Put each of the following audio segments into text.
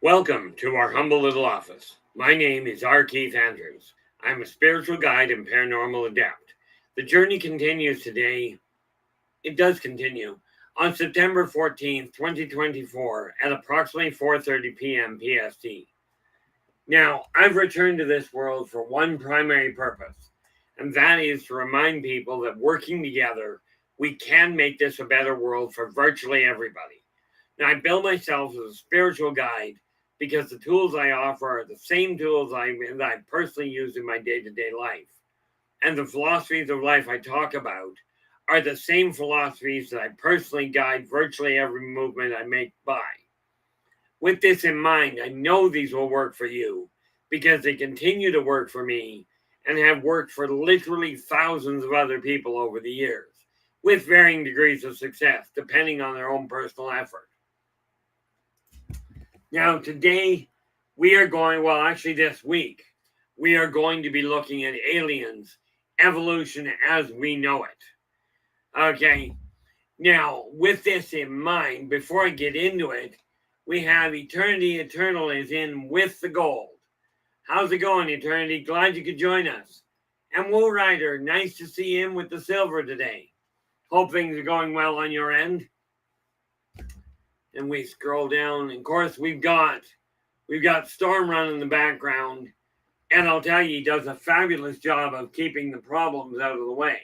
Welcome to our humble little office. My name is R. Keith Andrews. I'm a spiritual guide and paranormal adept. The journey continues today. It does continue on September 14th, 2024 at approximately 4:30 p.m. PST. Now, I've returned to this world for one primary purpose, and that is to remind people that working together, we can make this a better world for virtually everybody. Now, I bill myself as a spiritual guide because the tools I offer are the same tools that I personally use in my day-to-day life. And the philosophies of life I talk about are the same philosophies that I personally guide virtually every movement I make by. With this in mind, I know these will work for you because they continue to work for me and have worked for literally thousands of other people over the years, with varying degrees of success, depending on their own personal effort. Now, today, this week, we are going to be looking at aliens, evolution as we know it. Okay, now, with this in mind, before I get into it, we have Eternity Eternal is in with the gold. How's it going, Eternity? Glad you could join us. And Wool Rider, nice to see him with the silver today. Hope things are going well on your end. And we scroll down. Of course, we've got Storm Run in the background. And I'll tell you, he does a fabulous job of keeping the problems out of the way.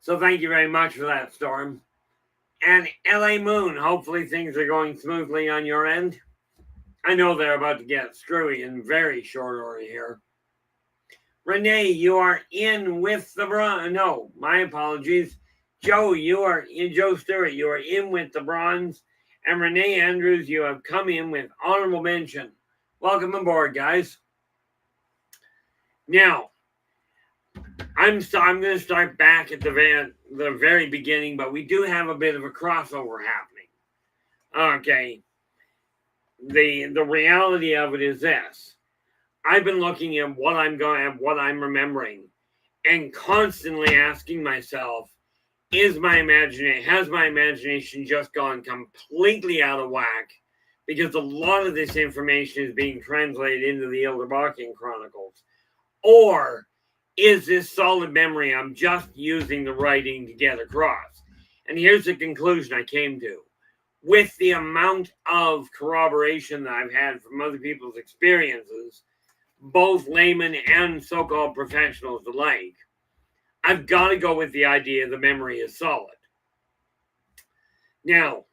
So thank you very much for that, Storm. And LA Moon, hopefully things are going smoothly on your end. I know they're about to get screwy in very short order here. Renee, you are in with the bronze. No, my apologies. Joe Stewart, you are in with the bronze. And Renee Andrews, you have come in with honorable mention. Welcome aboard, guys. Now, I'm going to start back at the very beginning, but we do have a bit of a crossover happening. Okay. The reality of it is this. I've been looking at what I'm remembering, and constantly asking myself, has my imagination just gone completely out of whack? Because a lot of this information is being translated into the Ilderbachtian Chronicles. Or is this solid memory I'm just using the writing to get across? And here's the conclusion I came to. With the amount of corroboration that I've had from other people's experiences, both laymen and so-called professionals alike, I've got to go with the idea the memory is solid. Now,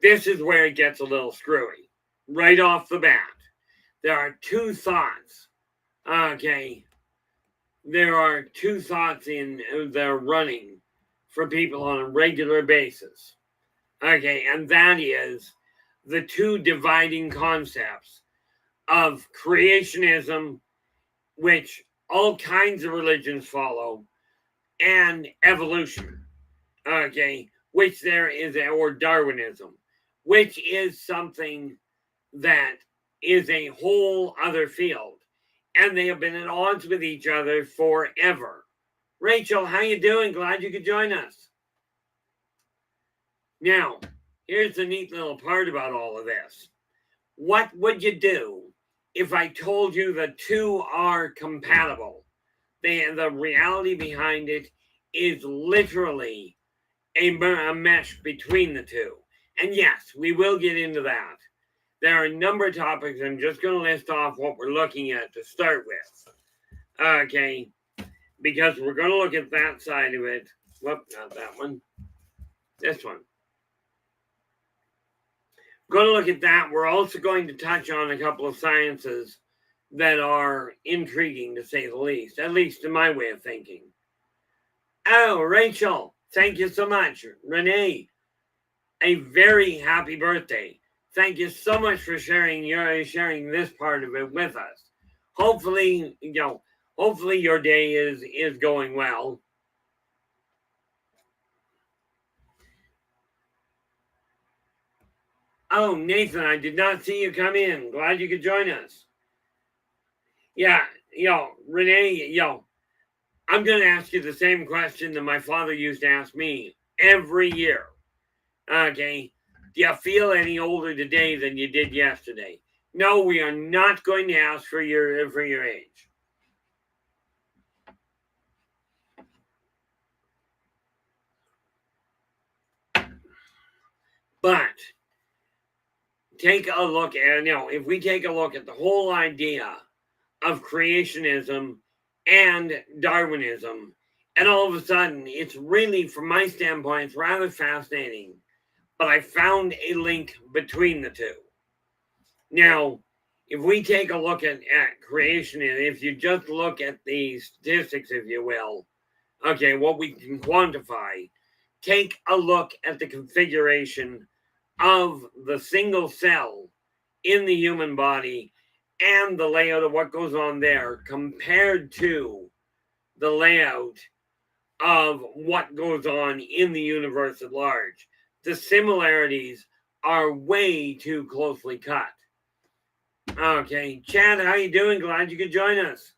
this is where it gets a little screwy. Right off the bat, there are two thoughts. Okay. There are two thoughts they're running for people on a regular basis. Okay, and that is the two dividing concepts of creationism, which all kinds of religions follow, and evolution, okay, or Darwinism, which is something that is a whole other field, and they have been at odds with each other forever. Rachel, how you doing? Glad you could join us. Now, here's the neat little part about all of this. What would you do if I told you the two are compatible? The reality behind it is literally a mesh between the two. And yes, we will get into that. There are a number of topics. I'm just going to list off what we're looking at to start with. Okay, because we're going to look at that side of it. Whoop, not that one. This one. We're going to look at that. We're also going to touch on a couple of sciences that are intriguing, to say the least, at least in my way of thinking. Oh, Rachel, thank you so much. Renee, a very happy birthday. Thank you so much for sharing this part of it with us. Hopefully your day is going well. Oh, Nathan, I did not see you come in. Glad you could join us. Yeah, Renee, I'm going to ask you the same question that my father used to ask me every year. Okay, Do you feel any older today than you did yesterday? No, we are not going to ask for your age. But take a look at, if we take a look at the whole idea of creationism and Darwinism, and all of a sudden, it's really, from my standpoint, it's rather fascinating. But I found a link between the two. Now, if we take a look at creation, and if you just look at the statistics, if you will, okay, what we can quantify, take a look at the configuration of the single cell in the human body and the layout of what goes on there compared to the layout of what goes on in the universe at large. The similarities are way too closely cut. Okay, Chad, how you doing? Glad you could join us.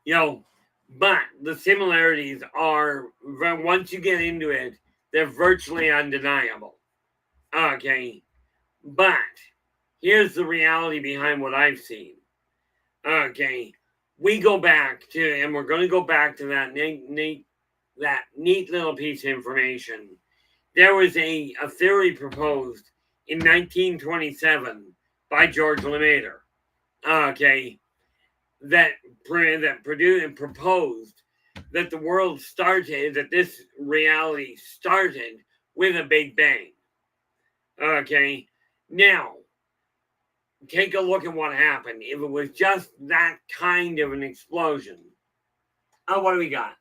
But the similarities are, once you get into it, they're virtually undeniable. Okay, but here's the reality behind what I've seen. Okay, we go back to, and we're going to go back to that neat little piece of information. There was a theory proposed in 1927 by George Lemaitre, okay, that proposed that the world started, that this reality started with a Big Bang. Okay, now take a look at what happened. If it was just that kind of an explosion. Oh, what do we got?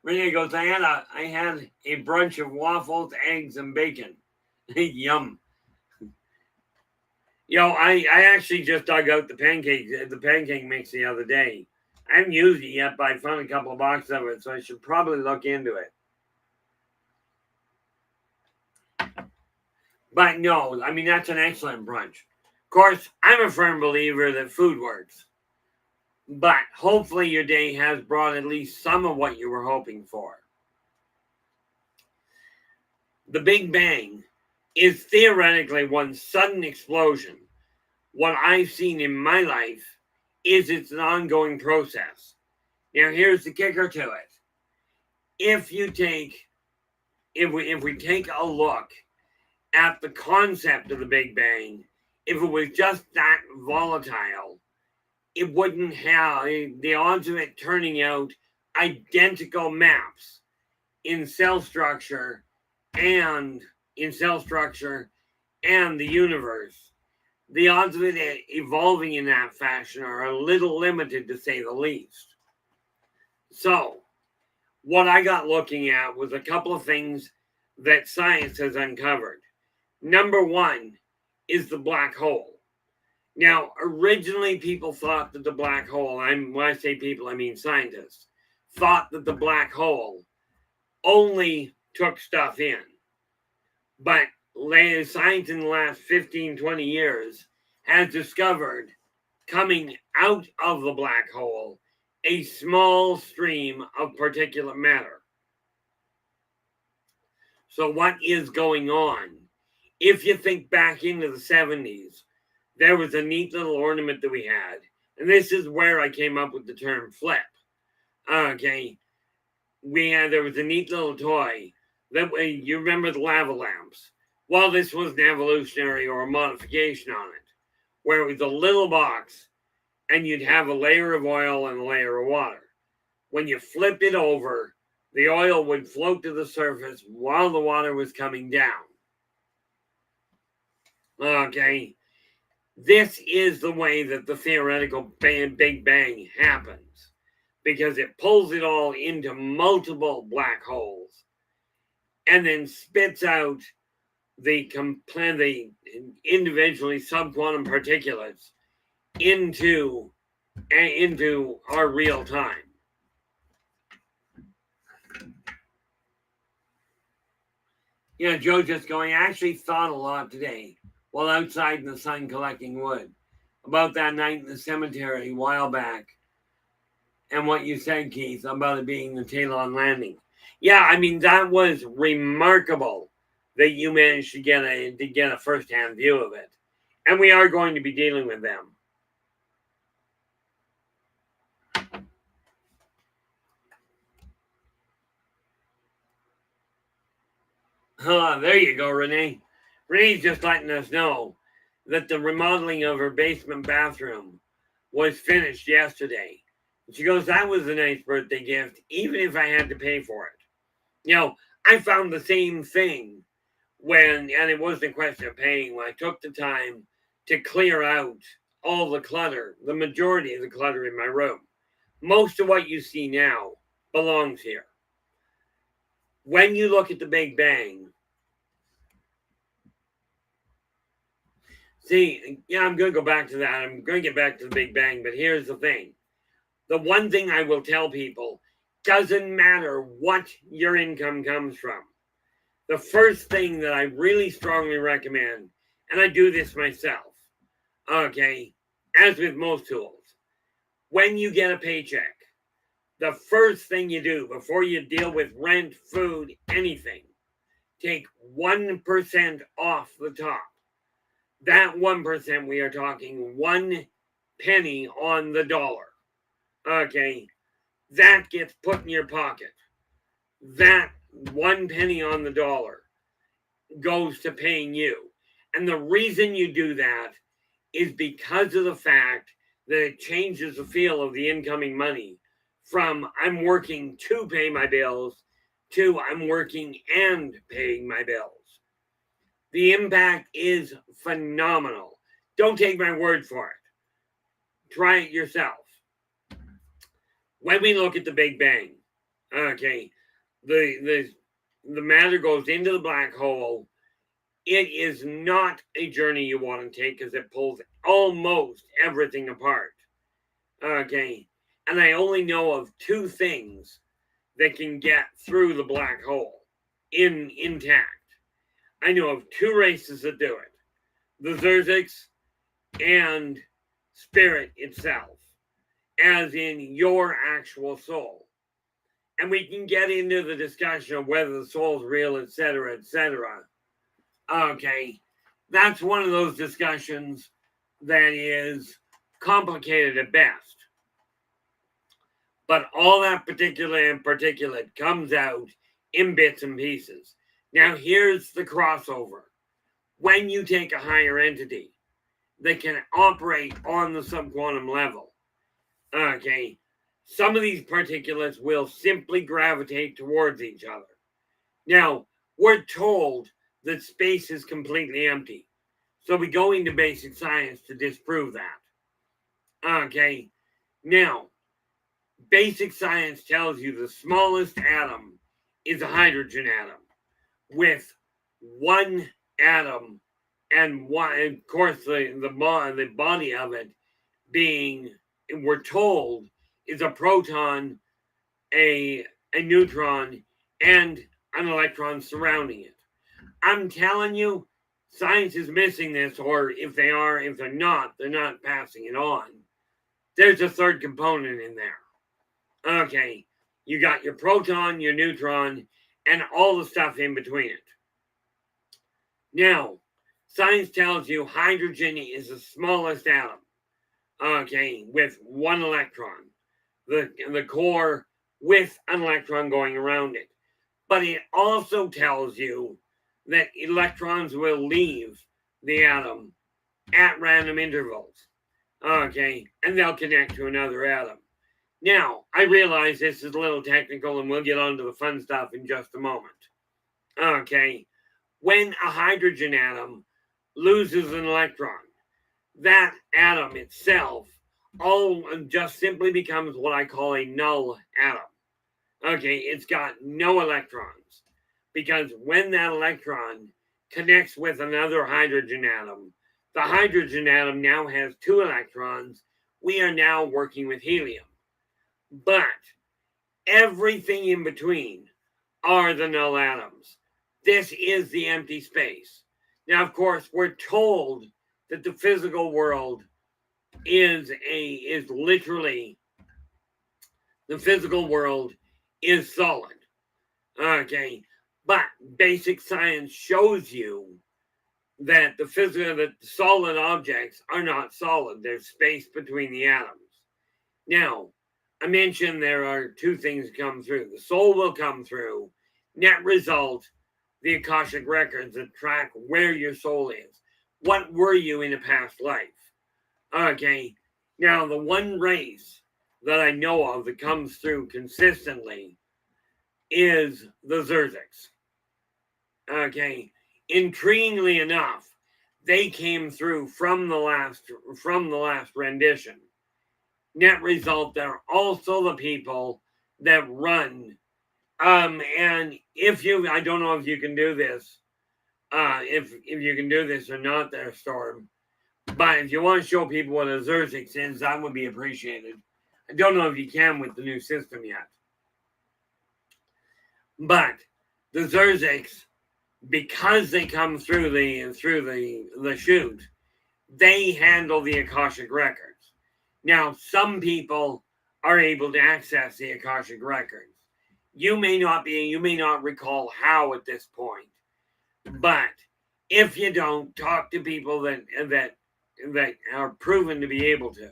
Renee goes, I had a brunch of waffles, eggs, and bacon. Yum. I actually just dug out the pancake mix the other day. I haven't used it yet, but I found a couple of boxes of it, so I should probably look into it. But no, I mean, that's an excellent brunch. Of course, I'm a firm believer that food works. But hopefully your day has brought at least some of what you were hoping for. The Big Bang is theoretically one sudden explosion. What I've seen in my life is it's an ongoing process. Now, here's the kicker to it. If we take a look at the concept of the Big Bang, if it was just that volatile, it wouldn't have the odds of it turning out identical maps in cell structure and the universe. The odds of it evolving in that fashion are a little limited, to say the least. So, what I got looking at was a couple of things that science has uncovered. Number one is the black hole. Now, originally people thought that the black hole, when I say people, I mean scientists, thought that the black hole only took stuff in. But science in the last 15, 20 years has discovered, coming out of the black hole, a small stream of particulate matter. So what is going on? If you think back into the 70s, there was a neat little ornament that we had. And this is where I came up with the term flip. Okay. There was a neat little toy. You remember the lava lamps. Well, this was an evolutionary or a modification on it, where it was a little box and you'd have a layer of oil and a layer of water. When you flipped it over, the oil would float to the surface while the water was coming down. Okay. This is the way that the theoretical Big Bang happens, because it pulls it all into multiple black holes and then spits out the individually subquantum particulates into our real time. Joe just going, I actually thought a lot today while outside in the sun collecting wood about that night in the cemetery a while back, and what you said, Keith, about it being the Talon landing. Yeah, I mean, that was remarkable that you managed to get a first-hand view of it. And we are going to be dealing with them. There you go, Renee. Renee's just letting us know that the remodeling of her basement bathroom was finished yesterday. She goes, that was a nice birthday gift, even if I had to pay for it. You know, I found the same thing and it wasn't a question of paying, when I took the time to clear out all the clutter, the majority of the clutter in my room. Most of what you see now belongs here. When you look at the Big Bang, I'm going to go back to that. I'm going to get back to the Big Bang, but here's the thing. The one thing I will tell people, doesn't matter what your income comes from. The first thing that I really strongly recommend, and I do this myself, okay, as with most tools, when you get a paycheck, the first thing you do before you deal with rent, food, anything, take 1% off the top. That 1%, we are talking 1 penny on the dollar. Okay, that gets put in your pocket. That 1 penny on the dollar goes to paying you. And the reason you do that is because of the fact that it changes the feel of the incoming money from I'm working to pay my bills to I'm working and paying my bills. The impact is phenomenal. Don't take my word for it. Try it yourself. When we look at the Big Bang, okay, the matter goes into the black hole. It is not a journey you want to take because it pulls almost everything apart. Okay, and I only know of 2 things that can get through the black hole intact. I know of 2 races that do it. The Zerziks and spirit itself, as in your actual soul. And we can get into the discussion of whether the soul's real, etc., etc. Okay, that's one of those discussions that is complicated at best. But all that particulate comes out in bits and pieces. Now, here's the crossover. When you take a higher entity that can operate on the subquantum level, okay, some of these particulates will simply gravitate towards each other. Now, we're told that space is completely empty. So we go into basic science to disprove that. Okay, now, basic science tells you the smallest atom is a hydrogen atom with 1 atom and of course, the body of it being, we're told, is a proton, a neutron, and an electron surrounding it. I'm telling you, science is missing this, or if they're not passing it on. There's a 3rd component in there. Okay, you got your proton, your neutron, and all the stuff in between it. Now, science tells you hydrogen is the smallest atom. Okay, with 1 electron. The core with an electron going around it. But it also tells you that electrons will leave the atom at random intervals. Okay, and they'll connect to another atom. Now, I realize this is a little technical and we'll get on to the fun stuff in just a moment. Okay, when a hydrogen atom loses an electron, that atom itself just simply becomes what I call a null atom. Okay, it's got no electrons. Because when that electron connects with another hydrogen atom, the hydrogen atom now has 2 electrons. We are now working with helium. But everything in between are the null atoms. This is the empty space. Now, of course, we're told that the physical world is literally, the physical world is solid. Okay, But basic science shows you that the solid objects are not solid. There's space between the atoms. Now, I mentioned there are two things that come through. The soul will come through. Net result, the Akashic records that track where your soul is. What were you in a past life? Okay. Now, the one race that I know of that comes through consistently is the Zerziks. Okay. Intriguingly enough, they came through from the last rendition. Net result, they're also the people that run. And if you, I don't know if you can do this, if you can do this or not, there, Storm. But if you want to show people what a Zerzik is, that would be appreciated. I don't know if you can with the new system yet. But the Zerziks, because they come through the chute, they handle the Akashic records. Now, some people are able to access the Akashic records. You may not recall how at this point, but if you don't, talk to people that are proven to be able to.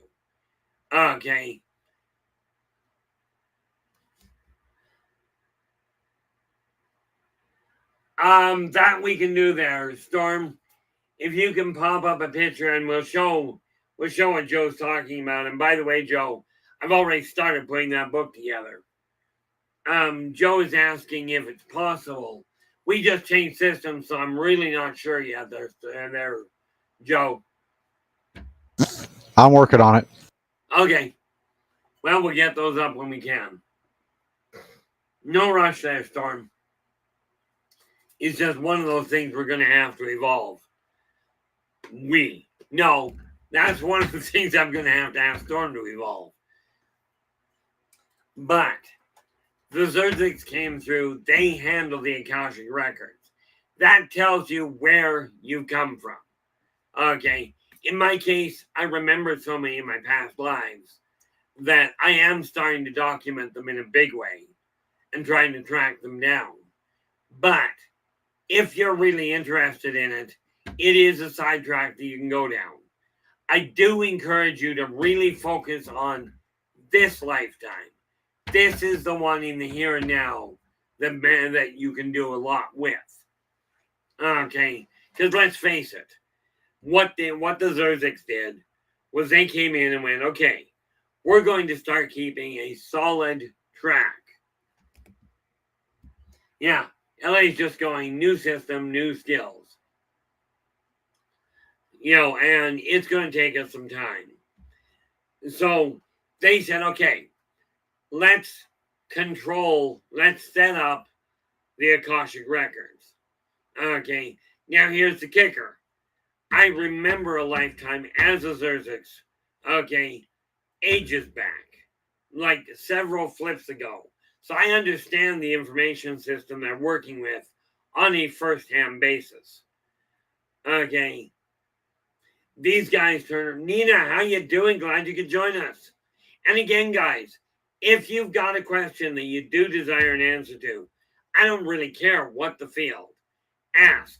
Okay. That we can do there, Storm. If you can pop up a picture and we'll show what Joe's talking about. And by the way, Joe, I've already started putting that book together. Joe is asking if it's possible. We just changed systems, so I'm really not sure yet. There, Joe. I'm working on it. Okay. Well, we'll get those up when we can. No rush there, Storm. It's just one of those things we're going to have to evolve. No, that's one of the things I'm going to have ask Storm to evolve. But the Zerziks came through. They handle the Akashic records. That tells you where you come from. Okay. In my case, I remember so many in my past lives that I am starting to document them in a big way and trying to track them down. But if you're really interested in it, it is a sidetrack that you can go down. I do encourage you to really focus on this lifetime. This is the one in the here and now that you can do a lot with. Okay, because let's face it, what the Zerziks did was they came in and went, okay, we're going to start keeping a solid track. Yeah, LA's just going new system, new skills. And it's going to take us some time. So they said, okay, let's set up the Akashic records. Okay, now here's the kicker. I remember a lifetime as a Zerziks, okay, ages back, like several flips ago. So I understand the information system they're working with on a first-hand basis. Okay. These guys turn, Nina, how you doing? Glad you could join us. And again, guys, if you've got a question that you do desire an answer to, I don't really care what the field. Ask.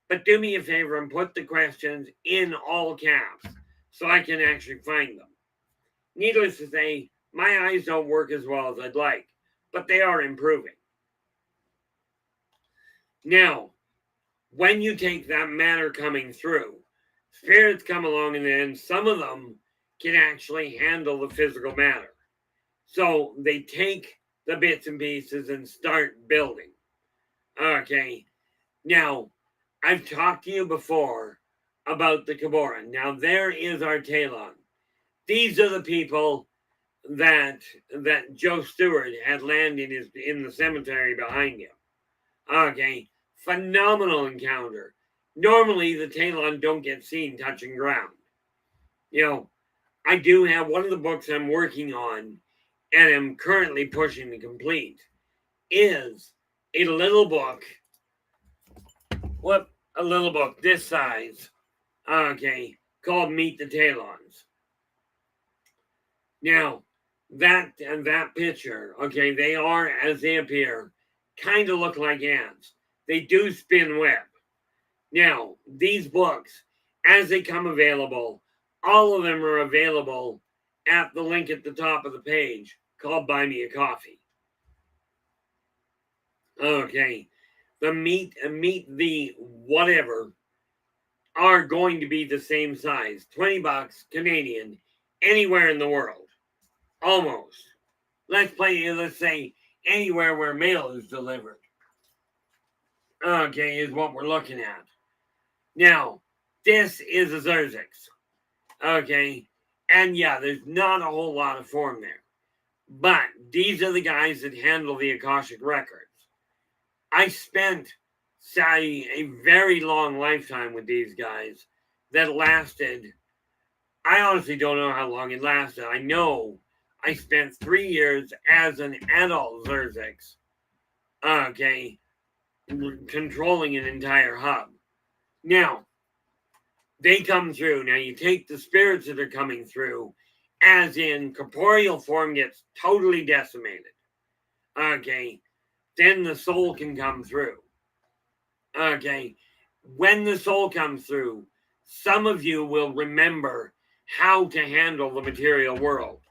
But do me a favor and put the questions in all caps so I can actually find them. Needless to say, my eyes don't work as well as I'd like, but they are improving. Now, when you take that matter coming through, spirits come along and then some of them can actually handle the physical matter. So they take the bits and pieces and start building. Okay. Now, I've talked to you before about the Kabora. Now, there is our Talon. These are the people that Joe Stewart had landed in the cemetery behind him. Okay. Phenomenal encounter. Normally, the Talon don't get seen touching ground. I do have one of the books I'm working on and am currently pushing to complete is a little book. A little book this size. Okay. Called Meet the Talons. Now, that picture, okay, they are, as they appear, kind of look like ants. they do spin web. Now, these books, as they come available, all of them are available at the link at the top of the page called Buy Me a Coffee. Okay. The meat the whatever are going to be the same size. $20 Canadian anywhere in the world. Almost. Let's say anywhere where mail is delivered. Okay, is what we're looking at. Now, this is a Xerxes. Okay. And yeah, there's not a whole lot of form there. But these are the guys that handle the Akashic records. I spent a very long lifetime with these guys that lasted. I honestly don't know how long it lasted. I know I spent 3 years as an adult Xerxes. Okay. Controlling an entire hub. Now, they come through. Now, you take the spirits that are coming through, as in corporeal form gets totally decimated. Okay. Then the soul can come through. Okay. When the soul comes through, some of you will remember how to handle the material world.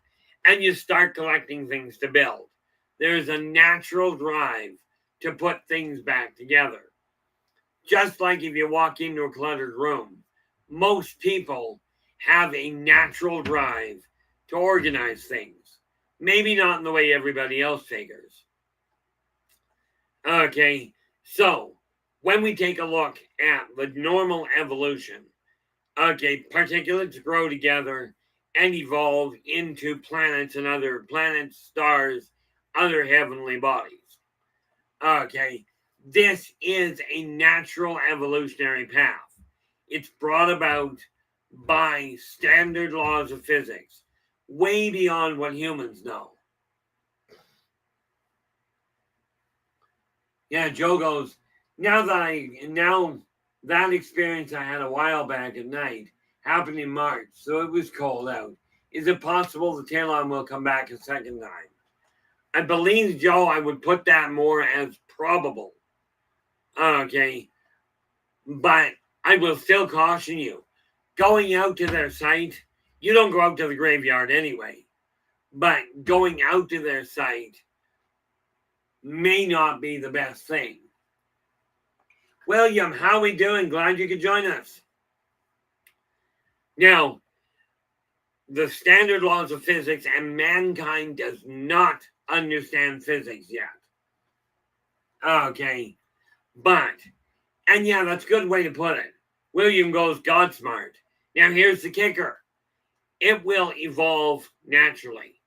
And you start collecting things to build. There's a natural drive to put things back together. Just like if you walk into a cluttered room, most people have a natural drive to organize things. Maybe not in the way everybody else figures. Okay, so when we take a look at the normal evolution, okay, particulates grow together and evolve into planets and other planets, stars, other heavenly bodies. Okay, this is a natural evolutionary path. It's brought about by standard laws of physics, way beyond what humans know. Yeah, Joe goes, now that experience I had a while back at night happened in March, so it was cold out. Is it possible the Talon will come back a second time? I believe, Joe, I would put that more as probable. Okay. But I will still caution you. Going out to their site, you don't go out to the graveyard anyway. But going out to their site may not be the best thing. William, how we doing? Glad you could join us. Now, the standard laws of physics, and mankind does not understand physics yet. Okay. But, and yeah, that's a good way to put it. William goes, God smart. Now, here's the kicker. It will evolve naturally,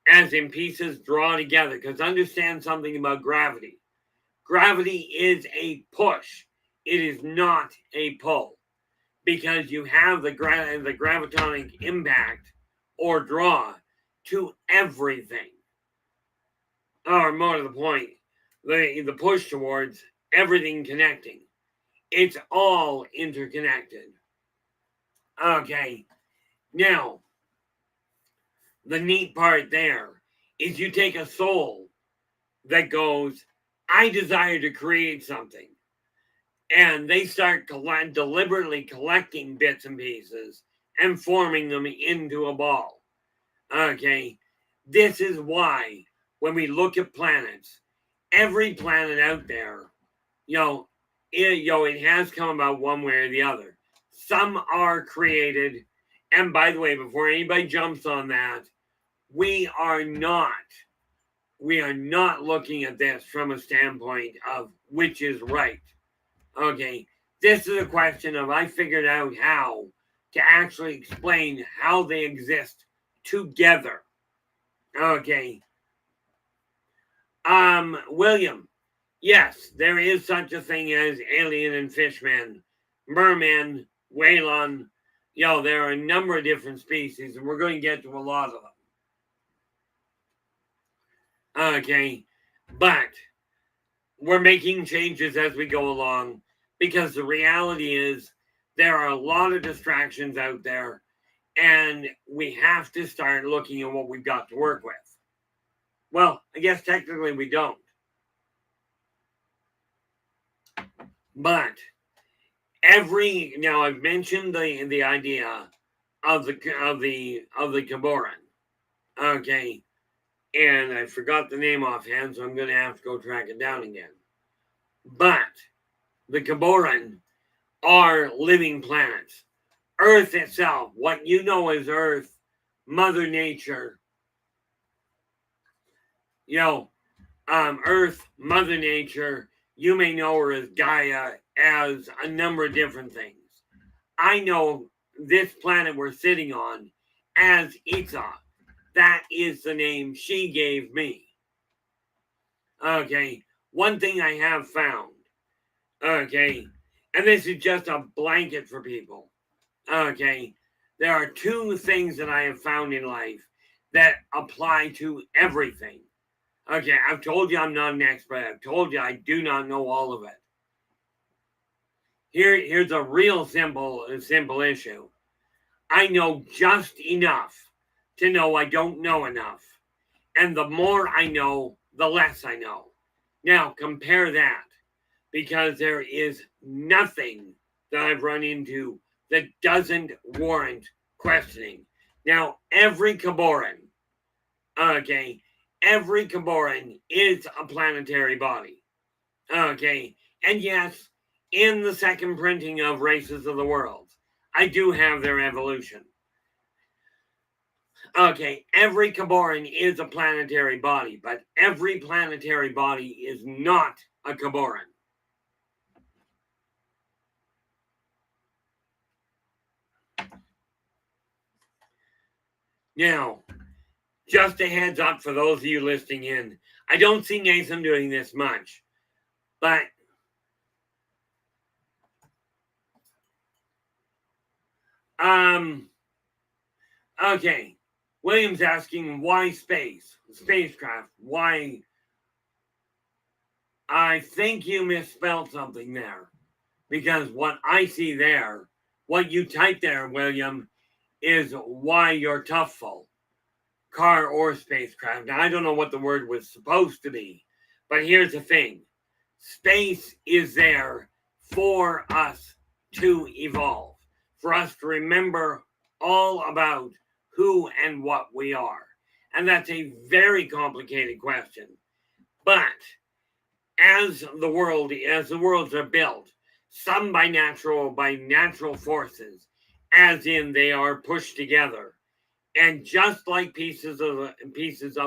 as in pieces draw together. Because understand something about gravity. Gravity is a push. It is not a pull. Because you have the gravitonic impact or draw to everything. Or more to the point, the push towards everything connecting. It's all interconnected. Okay. Now, the neat part there is you take a soul that goes, I desire to create something. And they start deliberately collecting bits and pieces and forming them into a ball. Okay. This is why when we look at planets, every planet out there, it has come about one way or the other. Some are created. And by the way, before anybody jumps on that, we are not looking at this from a standpoint of which is right. Okay, this is a question of I figured out how to actually explain how they exist together. Okay. William, yes, there is such a thing as alien and fishmen, mermen, whalon. There are a number of different species, and we're going to get to a lot of them. Okay, but we're making changes as we go along because the reality is there are a lot of distractions out there, and we have to start looking at what we've got to work with. Well, I guess technically we don't. But now I've mentioned the idea of the Caboran. Okay. And I forgot the name offhand, so I'm going to have to go track it down again. But the Caboran are living planets. Earth itself, what you know as Earth, Mother Nature, Earth, Mother Nature, you may know her as Gaia, as a number of different things. I know this planet we're sitting on as Itza. That is the name she gave me. Okay, one thing I have found, okay, and this is just a blanket for people, okay, there are two things that I have found in life that apply to everything. Okay, I've told you I'm not an expert. I've told you I do not know all of it. Here's a real simple issue. I know just enough to know I don't know enough. And the more I know, the less I know. Now, compare that, because there is nothing that I've run into that doesn't warrant questioning. Now, every Caboran, okay, every Caboran is a planetary body. Okay, and yes, in the second printing of Races of the World, I do have their evolution. Okay, every Caboran is a planetary body, but every planetary body is not a Caboran. Now, just a heads up for those of you listening in, I don't see Nathan doing this much, but okay. William's asking why spacecraft, why? I think you misspelled something there, because what I see there, what you typed there, William, is why you're toughful, car or spacecraft. Now, I don't know what the word was supposed to be, but here's the thing. Space is there for us to evolve, for us to remember all about who and what we are. And that's a very complicated question. But as the worlds are built, some by natural forces, as in they are pushed together, and just like pieces of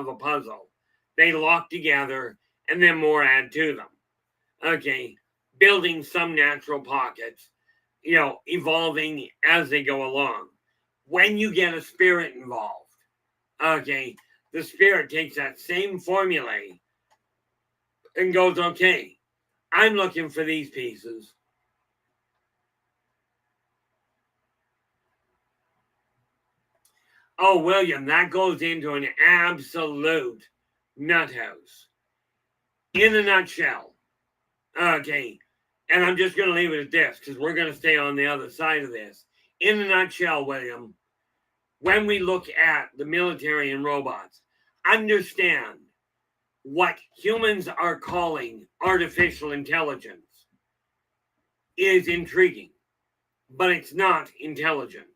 a puzzle, they lock together and then more add to them. Okay, building some natural pockets, evolving as they go along. When you get a spirit involved, okay, the spirit takes that same formulae and goes, okay, I'm looking for these pieces. Oh, William, that goes into an absolute nut house. In a nutshell, okay, and I'm just going to leave it at this because we're going to stay on the other side of this. In a nutshell, William, when we look at the military and robots, understand what humans are calling artificial intelligence is intriguing, but it's not intelligence.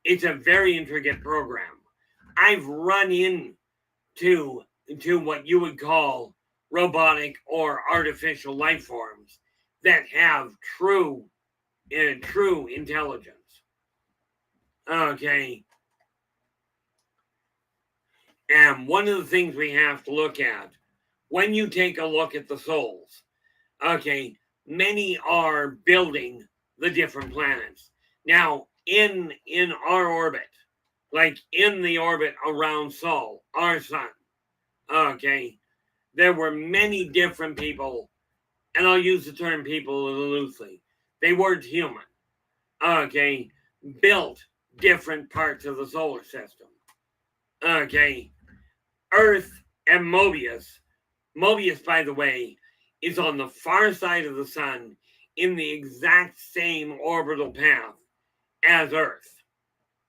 It's a very intricate program. I've run into what you would call robotic or artificial life forms that have true intelligence. Okay. And one of the things we have to look at when you take a look at the souls, okay, many are building the different planets. Now, in our orbit, like in the orbit around Sol, our sun, okay, there were many different people, and I'll use the term people loosely. They weren't human, okay, built different parts of the solar system. Okay, Earth and Mobius, by the way, is on the far side of the sun in the exact same orbital path as Earth.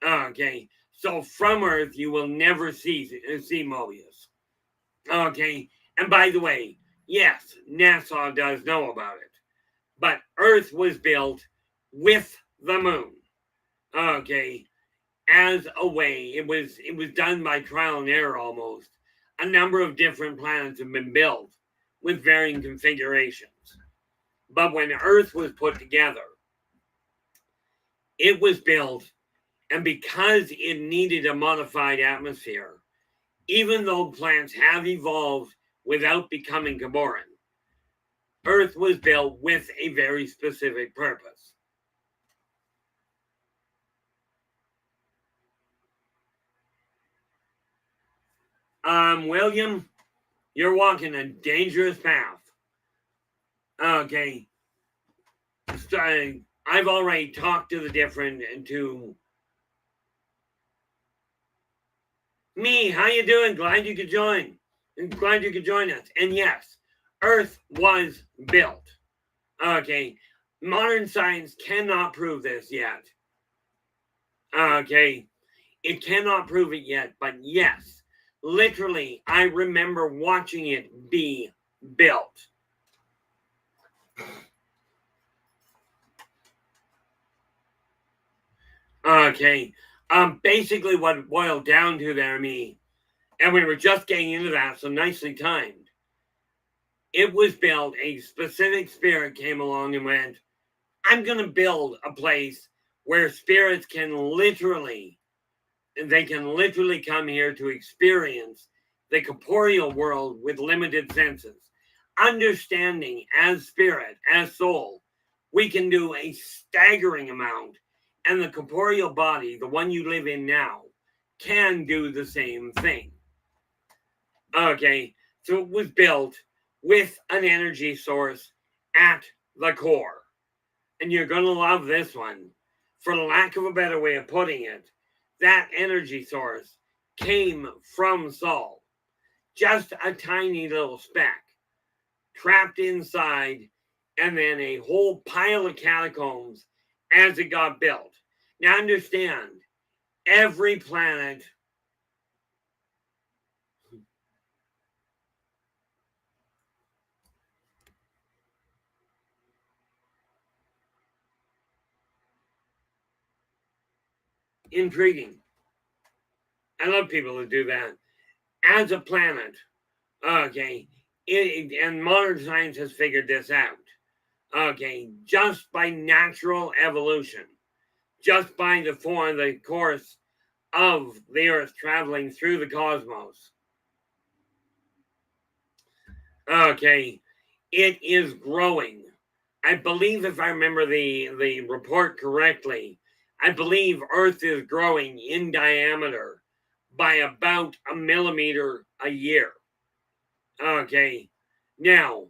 Okay, so from Earth, you will never see Mobius. Okay, and by the way, yes, NASA does know about it. But Earth was built with the moon. Okay, as a way, it was done by trial and error almost. A number of different planets have been built with varying configurations. But when Earth was put together, it was built, and because it needed a modified atmosphere, even though plants have evolved without becoming Gamoran, Earth was built with a very specific purpose. William, you're walking a dangerous path. Okay. So I've already talked to me. How you doing? Glad you could join. Glad you could join us. And yes, Earth was built. Okay. Modern science cannot prove this yet. Okay. It cannot prove it yet, but yes, literally, I remember watching it be built. Okay. Basically what it boiled down to there, and we were just getting into that, so nicely timed. It was built, a specific spirit came along and went, I'm going to build a place where spirits can literally come here to experience the corporeal world with limited senses. Understanding as spirit, as soul, we can do a staggering amount, and the corporeal body, the one you live in now, can do the same thing. Okay, so it was built with an energy source at the core. And you're going to love this one. For lack of a better way of putting it, that energy source came from Saul. Just a tiny little speck trapped inside, and then a whole pile of catacombs as it got built. Now understand, every planet intriguing. I love people who do that. As a planet, okay, and modern science has figured this out. Okay, just by natural evolution, just by the course of the Earth traveling through the cosmos. Okay, it is growing. I believe, if I remember the report correctly, I believe Earth is growing in diameter by about a millimeter a year. Okay, now,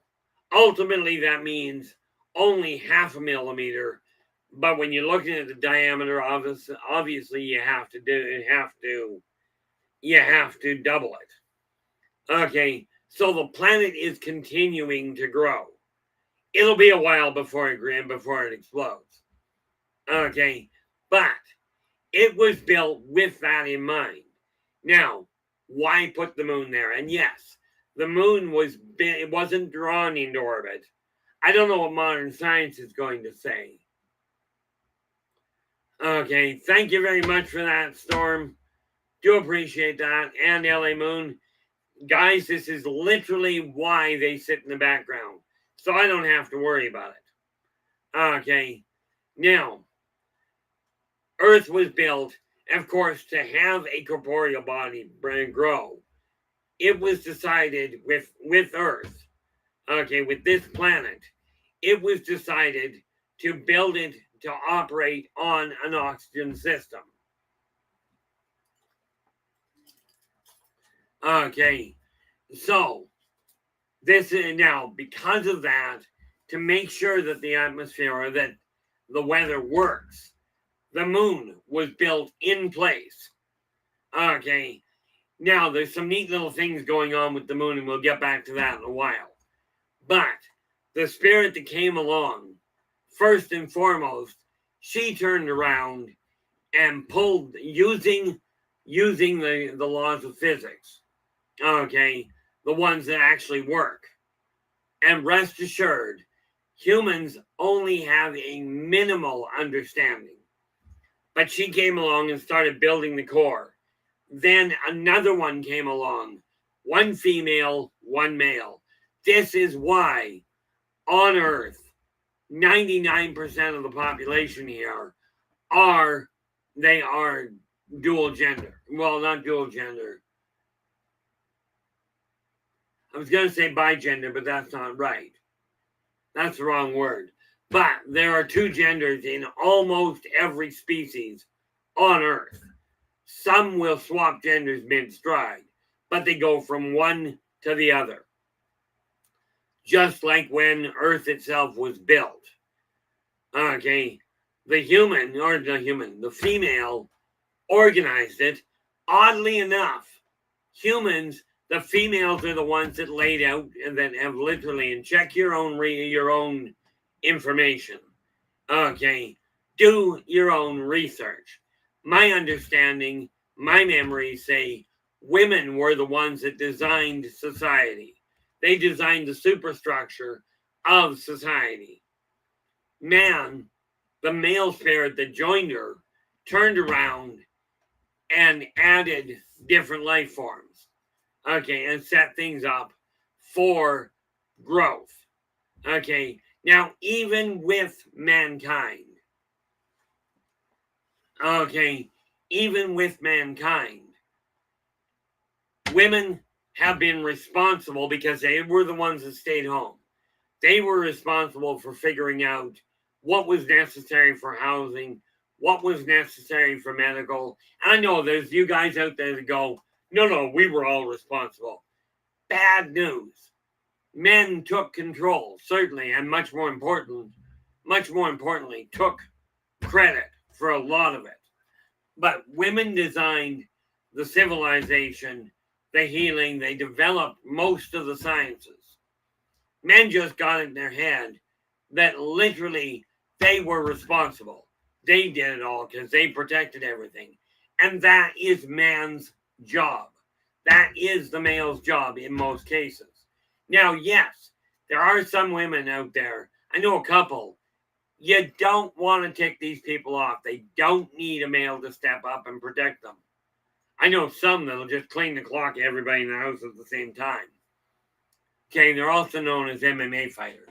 ultimately that means only half a millimeter, but when you're looking at the diameter, obviously you have to double it. Okay, so the planet is continuing to grow. It'll be a while before it explodes. Okay, but it was built with that in mind. Now, why put the moon there? And yes, the moon wasn't drawn into orbit. I don't know what modern science is going to say. Okay, thank you very much for that, Storm. Do appreciate that. And LA Moon. Guys, this is literally why they sit in the background. So I don't have to worry about it. Okay, now, Earth was built, of course, to have a corporeal body grow. It was decided with Earth, okay, with this planet, it was decided to build it to operate on an oxygen system. Okay, so this is now, because of that, to make sure that the atmosphere or that the weather works, the moon was built in place. Okay, now there's some neat little things going on with the moon, and we'll get back to that in a while. But the spirit that came along, first and foremost, she turned around and pulled using the laws of physics. Okay, the ones that actually work. And rest assured, Humans only have a minimal understanding. But she came along and started building the core. Then another one came along. One female, one male. This is why on Earth, 99% of the population here are dual gender. Well, not dual gender. I was going to say bigender, but that's not right. That's the wrong word. But there are two genders in almost every species on Earth. Some will swap genders mid-stride, but they go from one to the other. Just like when Earth itself was built. Okay, the female organized it. Oddly enough, humans, the females are the ones that laid out and that have literally, and check your own information. Okay, do your own research. My understanding, my memories say women were the ones that designed society. They designed the superstructure of society. Man, the male spirit that joined her, turned around and added different life forms. Okay, and set things up for growth. Okay, now even with mankind, women have been responsible because they were the ones that stayed home. They were responsible for figuring out what was necessary for housing, what was necessary for medical. I know there's you guys out there that go, no, we were all responsible. Bad news. Men took control, certainly, and much more importantly, took credit for a lot of it. But women designed the civilization, the healing, they developed most of the sciences. Men just got it in their head that literally they were responsible. They did it all because they protected everything. And that is man's job. That is the male's job in most cases. Now, yes, there are some women out there. I know a couple. You don't want to tick these people off. They don't need a male to step up and protect them. I know some that'll just clean the clock to everybody in the house at the same time. Okay, they're also known as MMA fighters.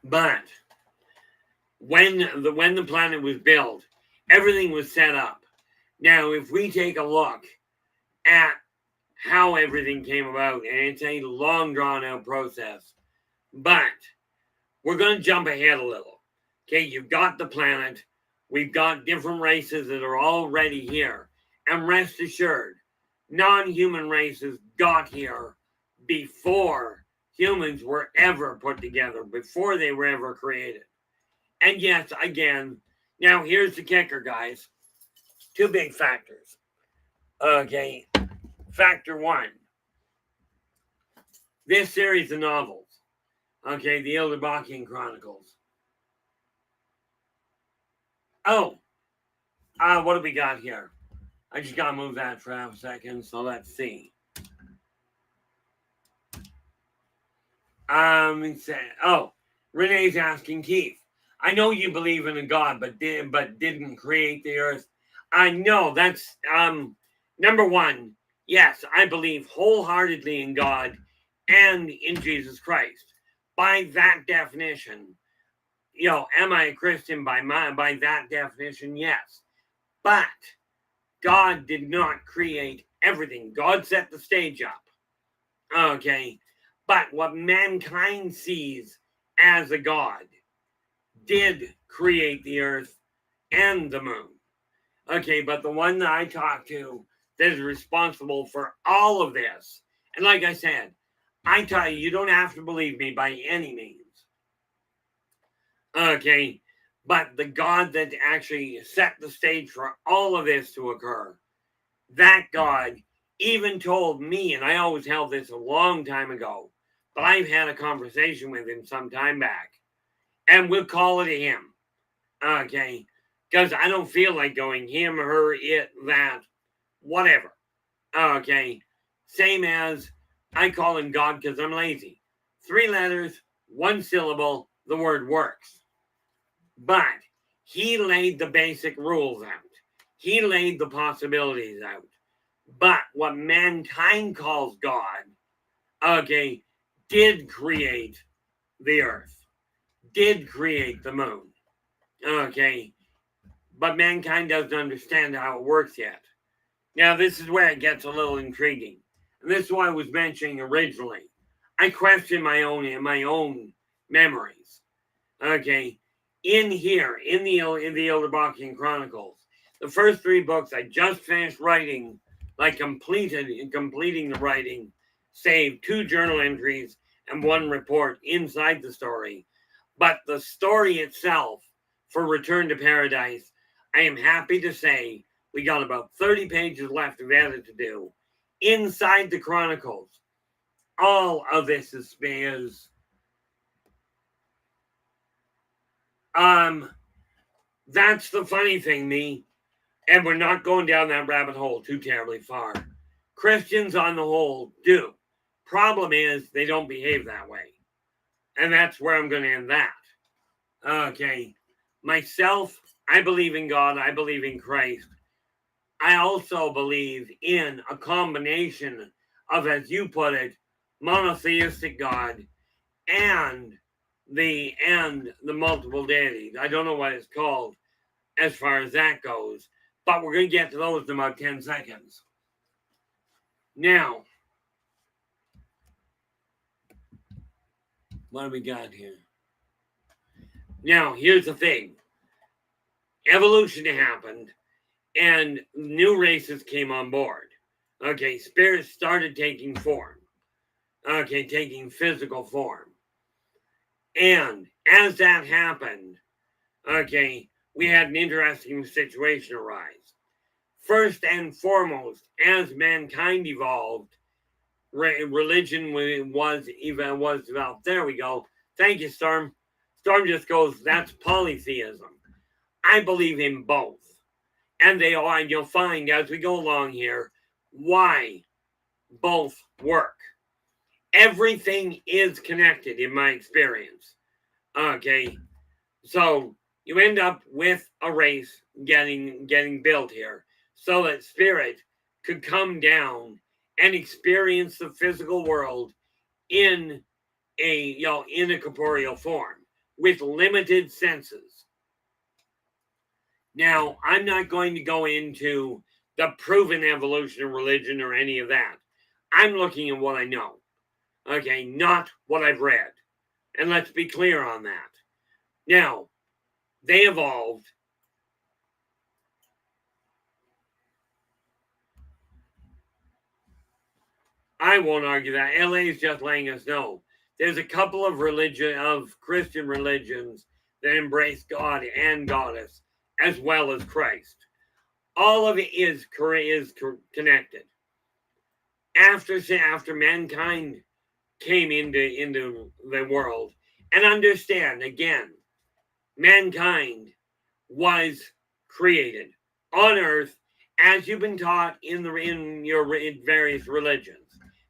But when the planet was built, everything was set up. Now, if we take a look at how everything came about, and it's a long drawn out process, but we're going to jump ahead a little. Okay, you've got the planet. We've got different races that are already here. And rest assured, non-human races got here before humans were ever put together, before they were ever created. And yes, again, now here's the kicker, guys. Two big factors. Okay, factor one. This series of novels, okay, the Elderbachian Chronicles. Oh, what do we got here? I just got to move that for half a second, so let's see. Renee's asking Keith, I know you believe in a God, but didn't create the earth. I know that's number one. Yes, I believe wholeheartedly in God and in Jesus Christ. By that definition, am I a Christian by that definition? Yes. But God did not create everything. God set the stage up. Okay. But what mankind sees as a God did create the earth and the moon. Okay, but the one that I talked to that is responsible for all of this, and like I said, I tell you, you don't have to believe me by any means. Okay, but the God that actually set the stage for all of this to occur, that God even told me, and I always held this a long time ago, but I've had a conversation with him some time back, and we'll call it him. Okay, because I don't feel like going him, her, it, that, whatever. Okay, same as I call him God because I'm lazy. 3 letters, 1 syllable, the word works. But he laid the basic rules out. He laid the possibilities out. But what mankind calls God, okay, did create the earth, did create the moon, okay, but mankind doesn't understand how it works yet. Now, this is where it gets a little intriguing. And this is what I was mentioning originally. I question my own memories. Okay. In here, in the Elderbachian Chronicles, the first 3 books I just finished writing, like completing the writing, save 2 journal entries and 1 report inside the story. But the story itself, for Return to Paradise, I am happy to say we got about 30 pages left of edit to do. Inside the Chronicles, all of this is that's the funny thing, me. And we're not going down that rabbit hole too terribly far. Christians, on the whole, do. Problem is, they don't behave that way. And that's where I'm going to end that. Okay. Myself, I believe in God. I believe in Christ. I also believe in a combination of, as you put it, monotheistic God and the multiple deities. I don't know what it's called as far as that goes, but we're going to get to those in about 10 seconds. Now, what do we got here? Now, here's the thing. Evolution happened, and new races came on board. Okay, spirits started taking form. Okay, taking physical form. And as that happened, okay, we had an interesting situation arise. First and foremost, as mankind evolved, religion was developed. There we go. Thank you, Storm. Storm just goes, that's polytheism. I believe in both. And they are, and you'll find as we go along here why both work. Everything is connected in my experience. Okay. So you end up with a race getting built here so that spirit could come down and experience the physical world in a corporeal form with limited senses. Now, I'm not going to go into the proven evolution of religion or any of that. I'm looking at what I know. Okay, not what I've read. And let's be clear on that. Now, they evolved. I won't argue that. LA is just letting us know. There's a couple of Christian religions that embrace God and Goddess as well as Christ. All of it is connected. After mankind came into the world, and understand again, mankind was created on earth as you've been taught in your various religions.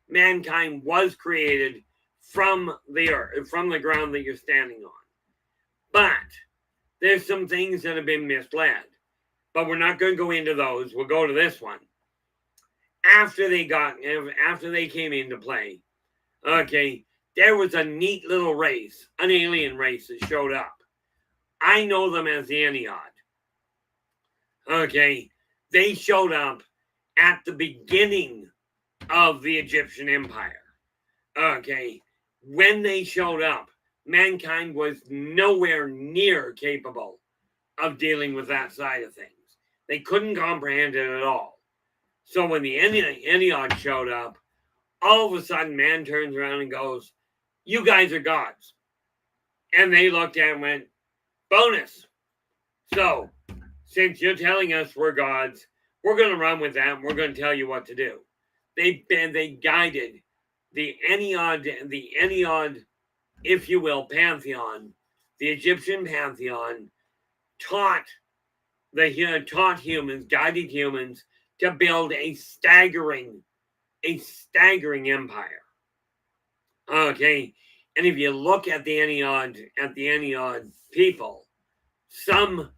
Mankind was created from the earth, from the ground that you're standing on. But there's some things that have been misled. But we're not going to go into those. We'll go to this one. After they came into play, okay, there was a neat little race, an alien race that showed up. I know them as the Ennead. Okay, they showed up at the beginning of the Egyptian Empire. Okay, when they showed up, mankind was nowhere near capable of dealing with that side of things. They couldn't comprehend it at all. So when the Ennead showed up, all of a sudden man turns around and goes, "You guys are gods." And they looked at it and went, "Bonus. So, since you're telling us we're gods, we're going to run with that and we're going to tell you what to do." They guided the Ennead, if you will, pantheon, the Egyptian pantheon, taught humans, guided humans to build a staggering empire. Okay, and if you look at the Eniod people, some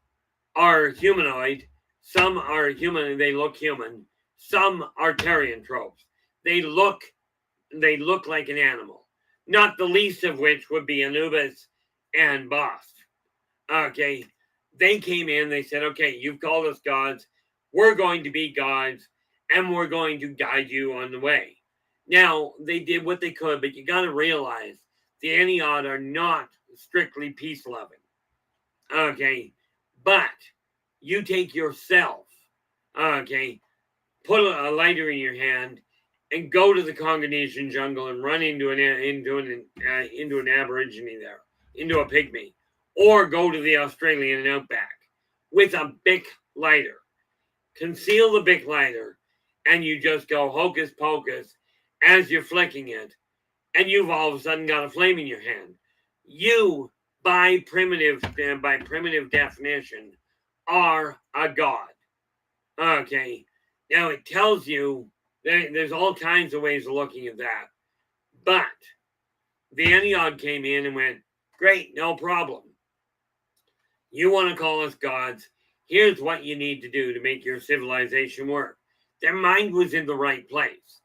are humanoid, some are human. They look human. Some are therianthropes. They look like an animal. Not the least of which would be Anubis and Bast. Okay, they came in. They said, "Okay, you've called us gods. We're going to be gods, and we're going to guide you on the way." Now they did what they could, but you got to realize the Eniod are not strictly peace loving. Okay, but you take yourself, okay, put a lighter in your hand and go to the Congolesian jungle and run into an aborigine there, into a pygmy, or go to the Australian outback with a Bic lighter. Conceal the Bic lighter, and you just go hocus pocus as you're flicking it, and you've all of a sudden got a flame in your hand. You, by primitive definition, are a god. Okay, now it tells you there's all kinds of ways of looking at that, but the Eniod came in and went, "Great, no problem. You want to call us gods? Here's what you need to do to make your civilization work." Their mind was in the right place,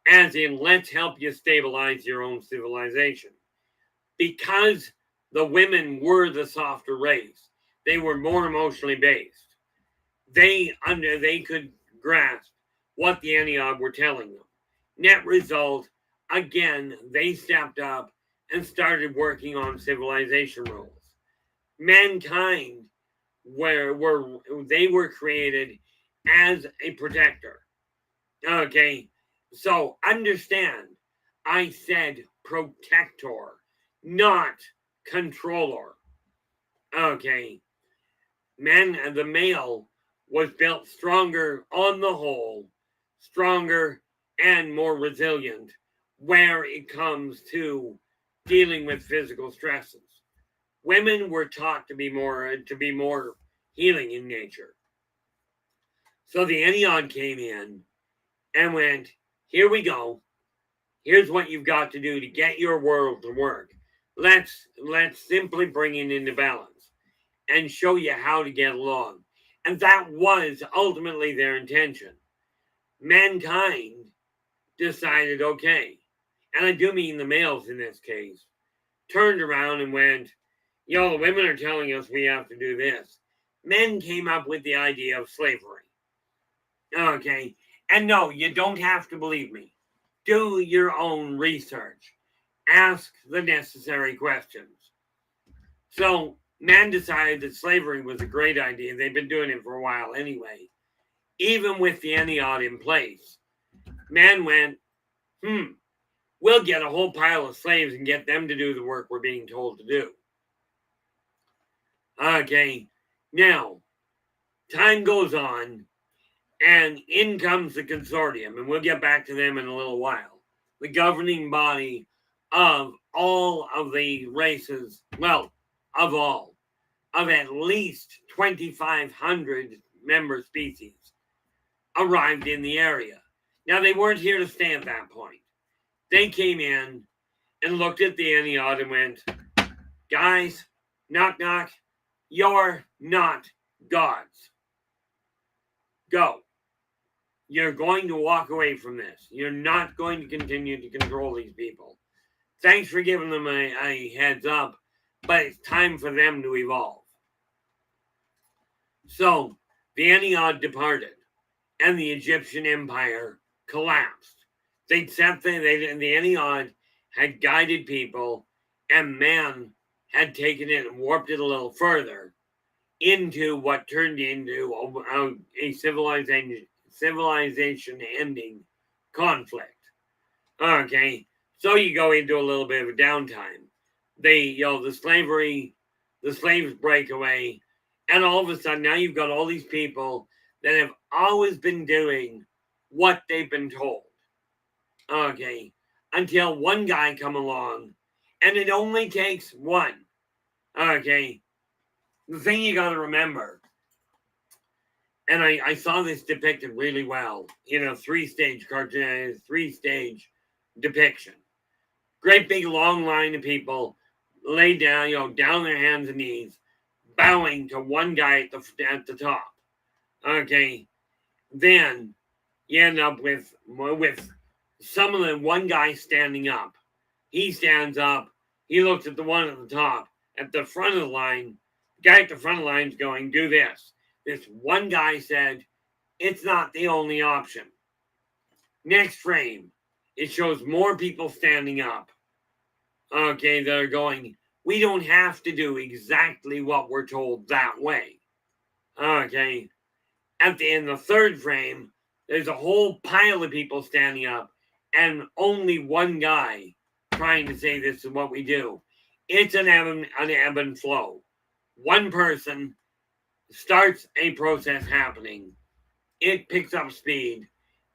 as in, let's help you stabilize your own civilization. Because the women were the softer race, they were more emotionally based. They could grasp what the Eniod were telling them. Net result, again, they stepped up and started working on civilization rules. Mankind were created as a protector. Okay, so understand, I said protector, not controller. Okay, the male was built stronger on the whole, stronger and more resilient where it comes to dealing with physical stresses. Women were taught to be more healing in nature. So the Eniod came in and went, "Here we go. Here's what you've got to do to get your world to work. Let's simply bring it into balance and show you how to get along." And that was ultimately their intention. Mankind decided, okay, and I do mean the males in this case, turned around and went, the women are telling us we have to do this. Men came up with the idea of slavery. Okay, and no, you don't have to believe me. Do your own research. Ask the necessary questions. So, men decided that slavery was a great idea. They've been doing it for a while anyway. Even with the Eniod in place, men went, we'll get a whole pile of slaves and get them to do the work we're being told to do. Okay, now, time goes on, and in comes the consortium, and we'll get back to them in a little while. The governing body of all of the races, of at least 2,500 member species arrived in the area. Now, they weren't here to stay at that point. They came in and looked at the Eniod and went, "Guys, knock, knock, you're not gods. Go. You're going to walk away from this. You're not going to continue to control these people. Thanks for giving them a heads up, but it's time for them to evolve." So the Eniod departed, and the Egyptian empire collapsed. The Eniod had guided people, and man had taken it and warped it a little further into what turned into a civilization-ending conflict. Okay, so you go into a little bit of a downtime. The slaves break away, and all of a sudden now you've got all these people that have always been doing what they've been told. Okay, until one guy come along, and it only takes one. Okay, the thing you got to remember, and I saw this depicted really well in a three-stage depiction. Great big long line of people lay down, down their hands and knees, bowing to one guy at the top. Okay, then you end up with some of the one guy standing up. He stands up. He looks at the one at the top, at the front of the line. The guy at the front of the line is going, do this. This one guy said, it's not the only option. Next frame, it shows more people standing up. Okay, they're going, we don't have to do exactly what we're told that way. Okay, in the third frame, there's a whole pile of people standing up and only one guy trying to say this is what we do. It's an ebb and flow. One person starts a process happening. It picks up speed,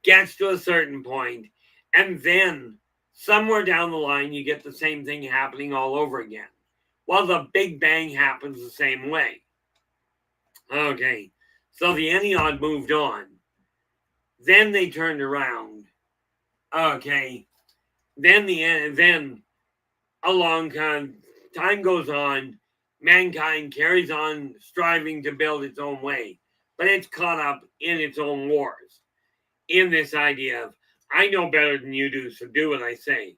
gets to a certain point, and then somewhere down the line, you get the same thing happening all over again. Well, the Big Bang happens the same way. Okay, so the Ennead moved on. Then they turned around. Okay, then a long time goes on. Mankind carries on striving to build its own way, but it's caught up in its own wars. In this idea of, I know better than you do, so do what I say.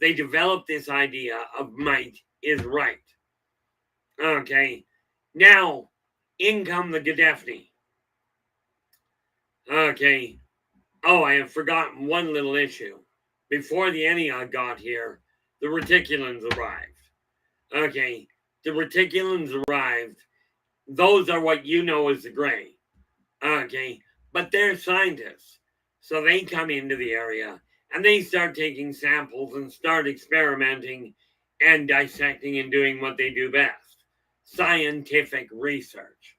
They developed this idea of might is right. Okay, now in come the Gaddafi. Okay, oh, I have forgotten one little issue. Before the Ennead got here, the Reticulans arrived. Okay, the Reticulans arrived. Those are what you know as the Gray. Okay, but they're scientists. So they come into the area and they start taking samples and start experimenting and dissecting and doing what they do best. Scientific research.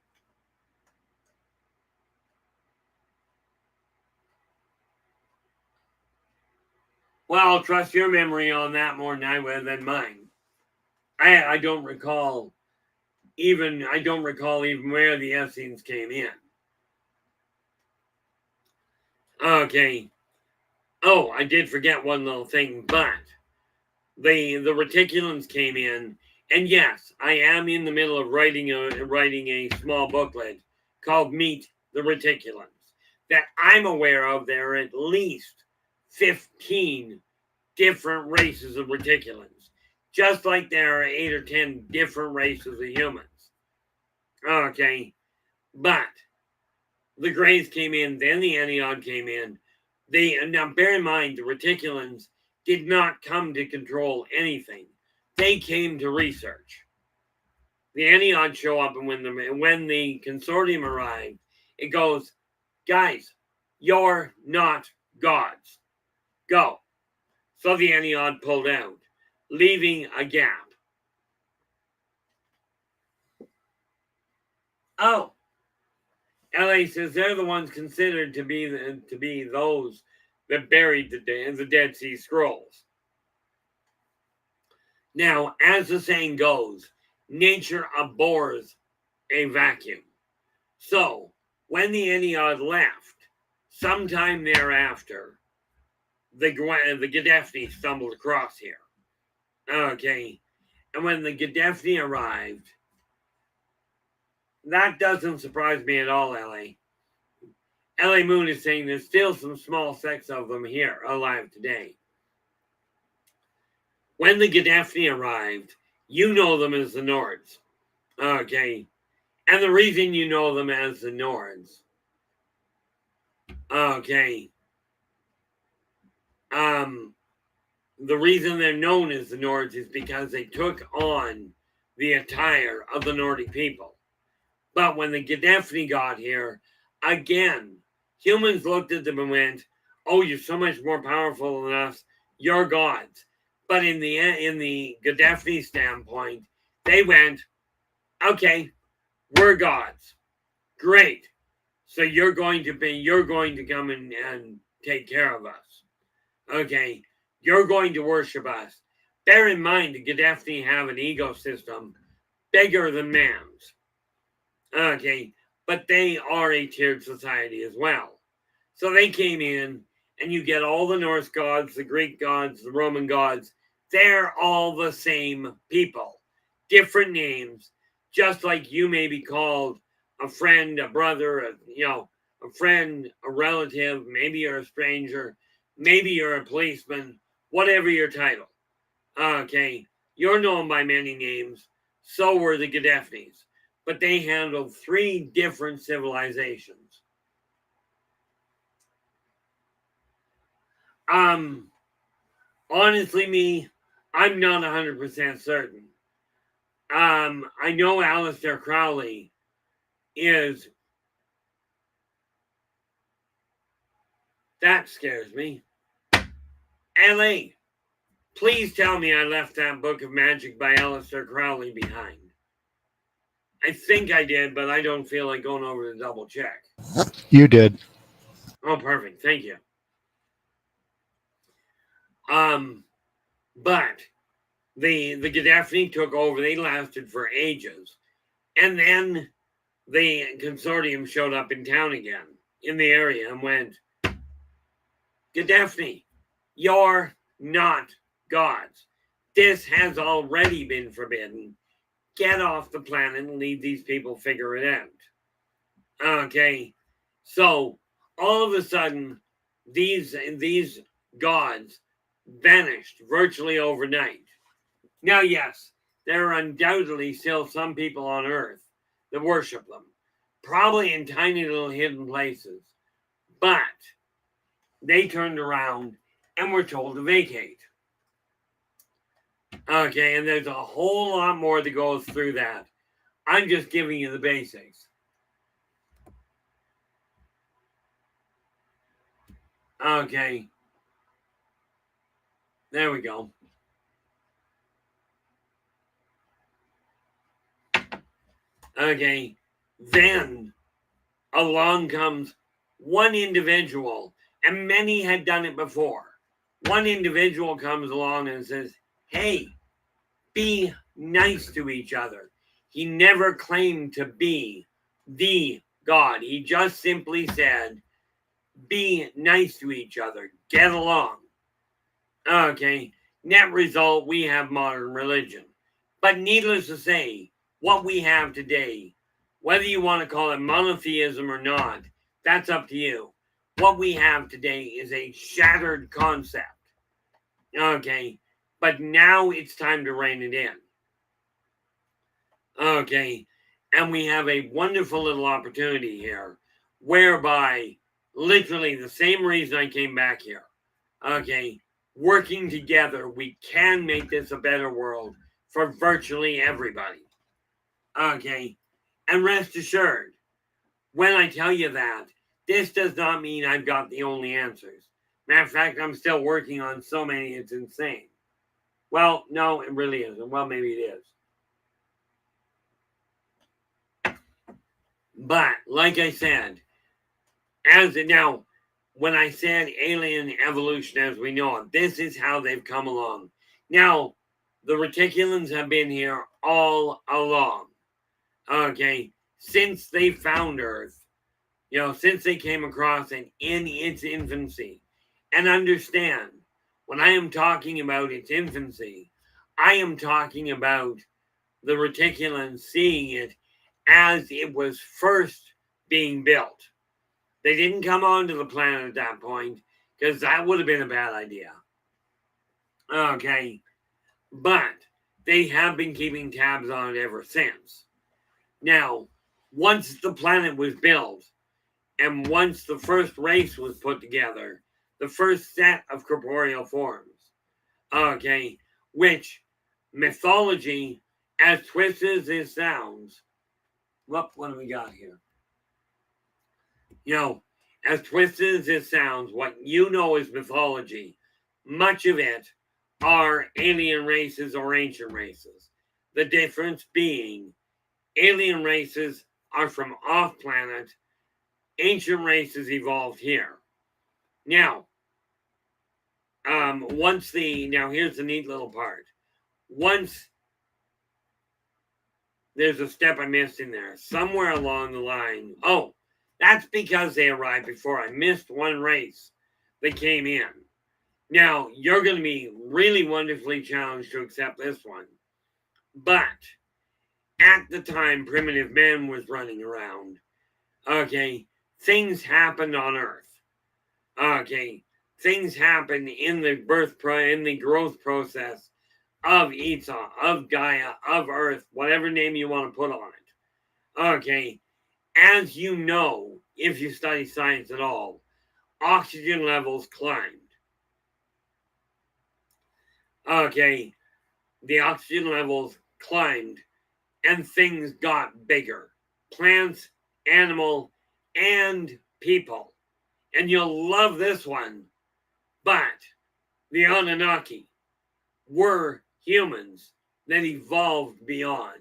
Well, I'll trust your memory on that more than mine. I don't recall even where the Essenes came in. Okay. Oh, I did forget one little thing, but the Reticulans came in, and yes, I am in the middle of writing a small booklet called Meet the Reticulans. That I'm aware of, there are at least 15 different races of Reticulans, just like there are 8 or 10 different races of humans. Okay, but the Greys came in, then the Ennead came in. Now bear in mind, the Reticulans did not come to control anything. They came to research. The Ennead show up, and when the consortium arrived, it goes, guys, you're not gods. Go. So the Ennead pulled out, leaving a gap. Oh, LA says they're the ones considered to be those that buried the Dead Sea Scrolls. Now, as the saying goes, nature abhors a vacuum. So, when the Ennead left, sometime thereafter, the Gaddafi stumbled across here. Okay, and when the Gaddafi arrived, that doesn't surprise me at all, LA. LA Moon is saying there's still some small sects of them here alive today. When the Gaddafi arrived, you know them as the Nords. Okay. And the reason you know them as the Nords. Okay. The reason they're known as the Nords is because they took on the attire of the Nordic people. But when the Gaddafi got here, again, humans looked at them and went, oh, you're so much more powerful than us. You're gods. But in the Gaddafi standpoint, they went, okay, we're gods. Great. So you're going to come and take care of us. Okay. You're going to worship us. Bear in mind, the Gaddafi have an ecosystem bigger than man's. Okay. But they are a tiered society as well. So they came in, and you get all the Norse gods, the Greek gods, the Roman gods. They're all the same people, different names, just like you may be called a friend, a brother, a friend, a relative, maybe you're a stranger, maybe you're a policeman, whatever your title. Okay, you're known by many names, so were the Gaddafi's, but they handled 3 different civilizations. Honestly, I'm not 100% certain. I know Aleister Crowley is. That scares me. LA, please tell me I left that book of magic by Aleister Crowley behind. I think I did, but I don't feel like going over to double check. You did. Oh, perfect. Thank you. But the Gaddafi took over. They lasted for ages. And then the consortium showed up in town again, in the area, and went, Gaddafi, you're not gods. This has already been forbidden. Get off the planet and leave these people figure it out. Okay, so all of a sudden, these gods vanished virtually overnight. Now, yes, there are undoubtedly still some people on Earth that worship them, probably in tiny little hidden places, but they turned around and were told to vacate. Okay, and there's a whole lot more that goes through that. I'm just giving you the basics. Okay. There we go. Okay. Then along comes one individual, and many had done it before. One individual comes along and says, hey, be nice to each other. He never claimed to be the God. He just simply said, be nice to each other. Get along. Okay. Net result, we have modern religion. But needless to say, what we have today, whether you want to call it monotheism or not, that's up to you. What we have today is a shattered concept. Okay. But now it's time to rein it in. Okay. And we have a wonderful little opportunity here whereby literally the same reason I came back here. Okay. Working together, we can make this a better world for virtually everybody. Okay. And rest assured, when I tell you that, this does not mean I've got the only answers. Matter of fact, I'm still working on so many, it's insane. Well, no, it really isn't. Well, maybe it is. But, like I said, when I said alien evolution as we know it, this is how they've come along. Now, the reticulans have been here all along. Okay, since they found Earth, since they came across it in its infancy. And understand, when I am talking about its infancy, I am talking about the reticulans seeing it as it was first being built. They didn't come onto the planet at that point, because that would have been a bad idea. Okay, but they have been keeping tabs on it ever since. Now, once the planet was built, and once the first race was put together, the first set of corporeal forms, okay, which mythology, as twisted as it sounds, what do we got here? As twisted as it sounds, what you know is mythology, much of it are alien races or ancient races. The difference being, alien races are from off-planet, ancient races evolved here. Now, here's the neat little part. Once there's a step I missed in there, somewhere along the line. Oh, that's because they arrived before. I missed one race that came in. Now, you're going to be really wonderfully challenged to accept this one. But at the time primitive man was running around, okay, things happened on Earth. Okay, things happen in the growth process of Esau, of Gaia, of Earth, whatever name you want to put on it. Okay, as you know, if you study science at all, oxygen levels climbed. Okay, the oxygen levels climbed and things got bigger. Plants, animal, and people. And you'll love this one. But the Anunnaki were humans that evolved beyond.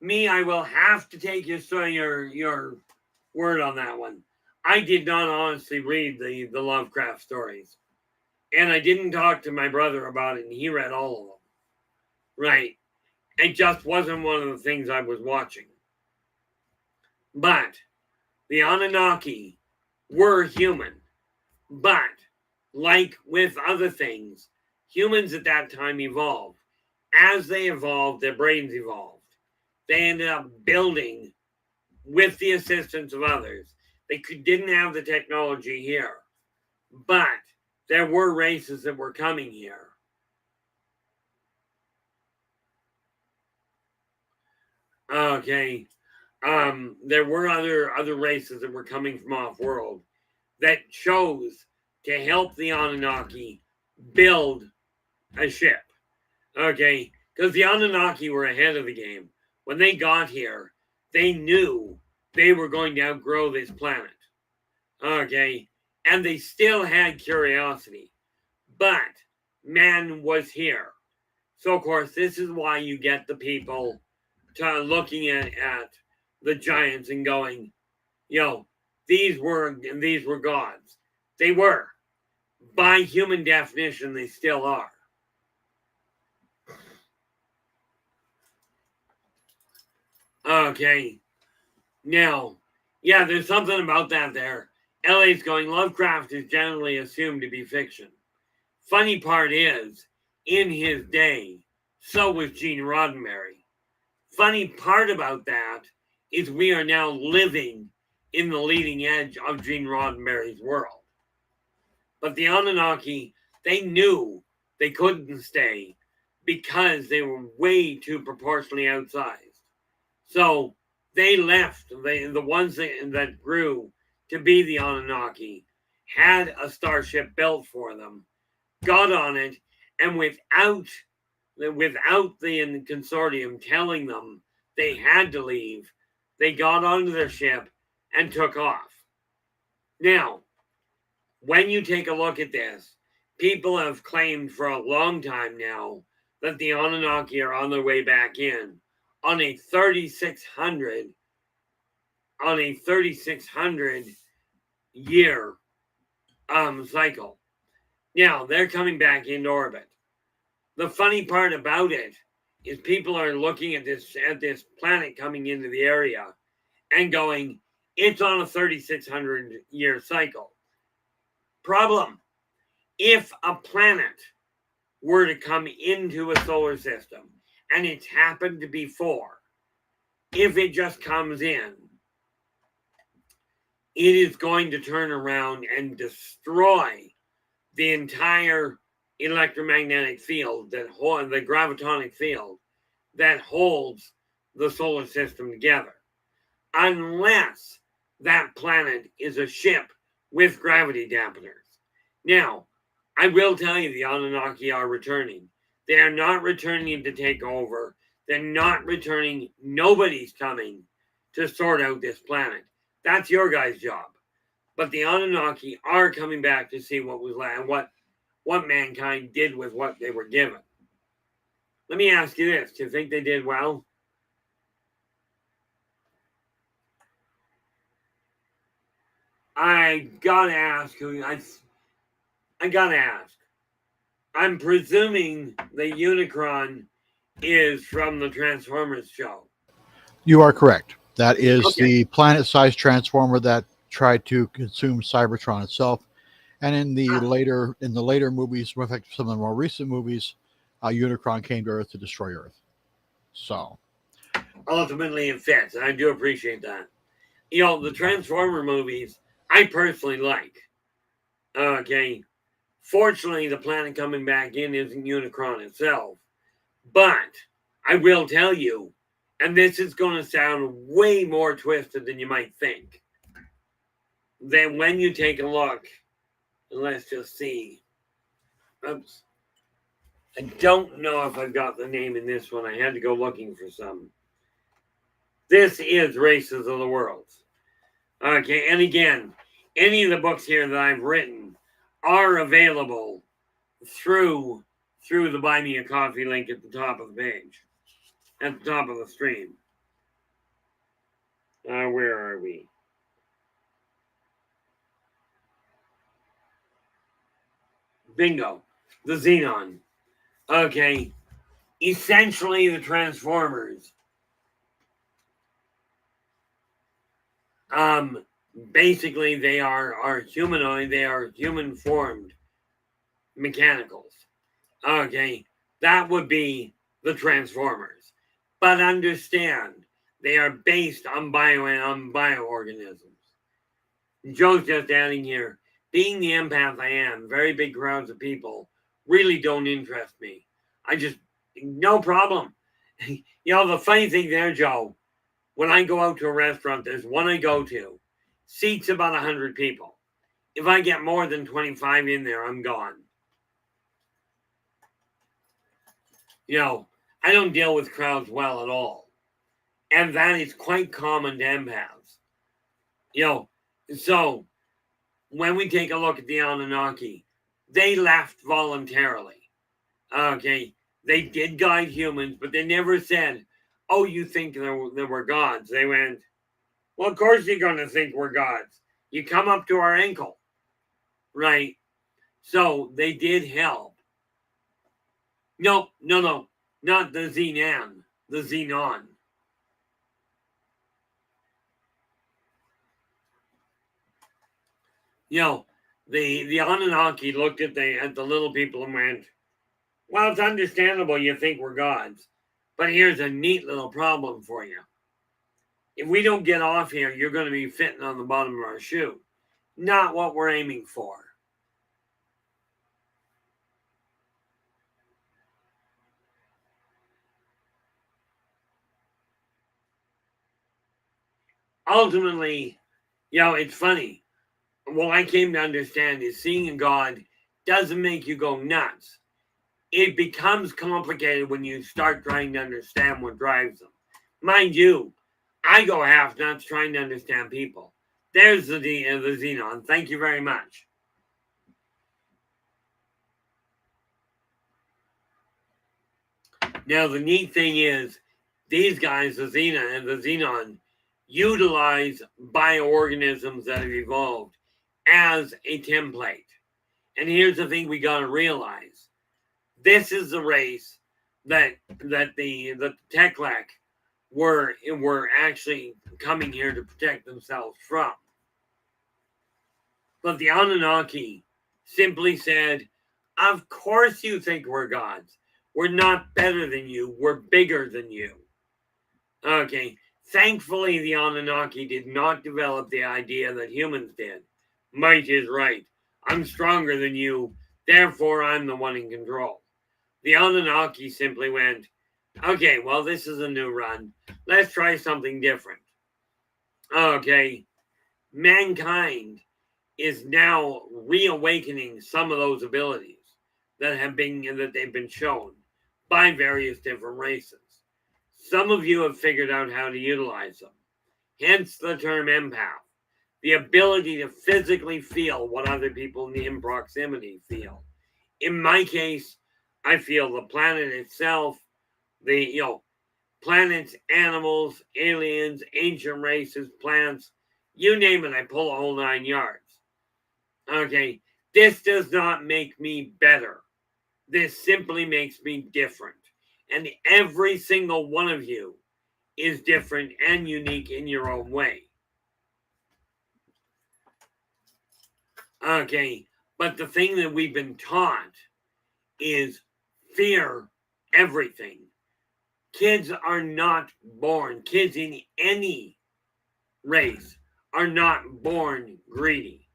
Me, I will have to take your word on that one. I did not honestly read the Lovecraft stories. And I didn't talk to my brother about it, and he read all of them. Right. It just wasn't one of the things I was watching. But the Anunnaki were human. But like with other things, humans at that time evolved. As they evolved, their brains evolved. They ended up building with the assistance of others. They didn't have the technology here. But there were races that were coming here. Okay. There were other races that were coming from off-world that chose to help the Anunnaki build a ship. Okay, because the Anunnaki were ahead of the game. When they got here, they knew they were going to outgrow this planet. Okay, and they still had curiosity, but man was here. So, of course, this is why you get the people looking at the giants and going, these were gods. They were. By human definition, they still are. Okay. Now, yeah, there's something about that there. LA's going, Lovecraft is generally assumed to be fiction. Funny part is, in his day, so was Gene Roddenberry. Funny part about that is we are now living in the leading edge of Gene Roddenberry's world. But the Anunnaki, they knew they couldn't stay because they were way too proportionally outsized. So they left. The ones that grew to be the Anunnaki had a starship built for them, got on it, and without the consortium telling them they had to leave, they got onto their ship and took off. Now, when you take a look at this, people have claimed for a long time now that the Anunnaki are on their way back in on a 3,600 year cycle. Now they're coming back into orbit. The funny part about it is people are looking at this planet coming into the area and going, it's on a 3,600 year cycle. Problem: if a planet were to come into a solar system, and it's happened to be 4, if it just comes in, it is going to turn around and destroy the entire electromagnetic field, the gravitonic field that holds the solar system together. Unless that planet is a ship with gravity dampeners. Now, I will tell you the Anunnaki are returning. They are not returning to take over. They're not returning. Nobody's coming to sort out this planet. That's your guys' job. But the Anunnaki are coming back to see what was left, what mankind did with what they were given. Let me ask you this. Do you think they did well? I gotta ask. I'm presuming the Unicron is from the Transformers show. You are correct. That is the planet-sized transformer that tried to consume Cybertron itself. And in the later movies, in fact, some of the more recent movies, Unicron came to Earth to destroy Earth. So Ultimately, it fits. And I do appreciate that. You know, the Transformer movies, I personally like. Okay. Fortunately, the planet coming back in isn't Unicron itself. But I will tell you, and this is going to sound way more twisted than you might think, that when you take a look, let's just see. Oops. I don't know if I've got the name in this one. I had to go looking for some. This is Races of the Worlds. Okay, and again, any of the books here that I've written are available through the Buy Me a Coffee link at the top of the page, at the top of the stream. Where are we? Bingo, the Xenon. Okay, essentially the Transformers. Basically they are humanoid. They are human formed mechanicals. Okay, that would be the Transformers. But understand, they are based on bioorganisms. Joe's just adding here, being the empath I am, very big crowds of people really don't interest me. No problem. You know, the funny thing there, Joe, when I go out to a restaurant, there's one I go to, seats about 100 people. If I get more than 25 in there, I'm gone. You know, I don't deal with crowds well at all. And that is quite common to empaths. You know, so when we take a look at the Anunnaki, they left voluntarily. Okay, they did guide humans, but they never said, oh, you think there were gods. They went, well, of course you're going to think we're gods. You come up to our ankle, right? So they did help. No, not the Xenon, the Xenon. You know, the Anunnaki looked at the little people and went, well, it's understandable you think we're gods, but here's a neat little problem for you. If we don't get off here, you're going to be fitting on the bottom of our shoe. Not what we're aiming for. Ultimately, you know, it's funny. What I came to understand is seeing a God doesn't make you go nuts. It becomes complicated when you start trying to understand what drives them. Mind you, I go half nuts trying to understand people. There's the Xenon. Thank you very much. Now, the neat thing is, these guys, the Xenon, utilize bioorganisms that have evolved as a template. And here's the thing we got to realize. This is the race that the Teklek were actually coming here to protect themselves from. But the Anunnaki simply said, of course you think we're gods. We're not better than you. We're bigger than you. Okay. Thankfully, the Anunnaki did not develop the idea that humans did. Might is right. I'm stronger than you. Therefore, I'm the one in control. The Anunnaki simply went, okay, well, this is a new run. Let's try something different. Okay. Mankind is now reawakening some of those abilities that they've been shown by various different races. Some of you have figured out how to utilize them. Hence the term empath. The ability to physically feel what other people in proximity feel. In my case, I feel the planet itself, planets, animals, aliens, ancient races, plants, you name it, I pull a whole 9 yards. Okay, this does not make me better. This simply makes me different. And every single one of you is different and unique in your own way. Okay, But the thing that we've been taught is fear everything. Kids are not born, kids in any race are not born greedy.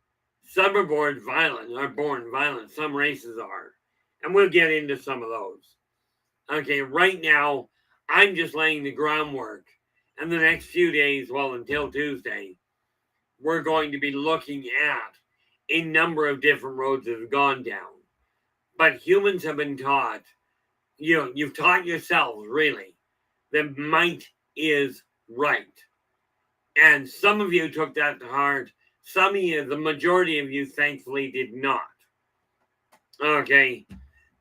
Some are born violent. Some races are. And we'll get into some of those. Okay, right now, I'm just laying the groundwork. And the next few days, well, until Tuesday, we're going to be looking at a number of different roads that have gone down. But humans have been taught, you've taught yourselves, really, that might is right. And some of you took that to heart. Some of you, the majority of you, thankfully, did not. Okay,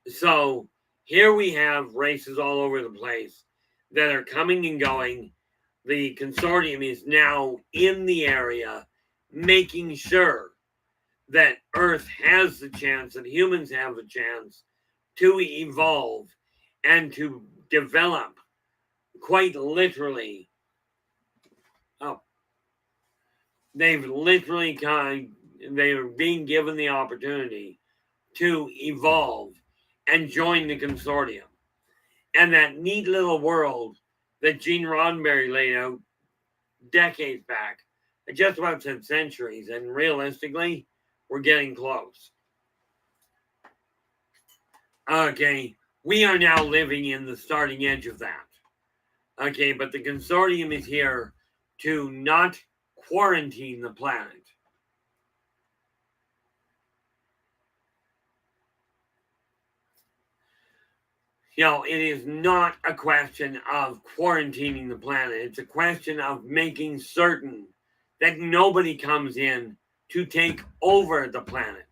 so here we have races all over the place that are coming and going. The consortium is now in the area, making sure that Earth has the chance, that humans have the chance to evolve and to develop quite literally. They are being given the opportunity to evolve and join the consortium. And that neat little world that Gene Roddenberry laid out decades back, I just about said centuries, and realistically, we're getting close. Okay, we are now living in the starting edge of that. Okay, but the consortium is here to not quarantine the planet. It is not a question of quarantining the planet. It's a question of making certain that nobody comes in to take over the planet.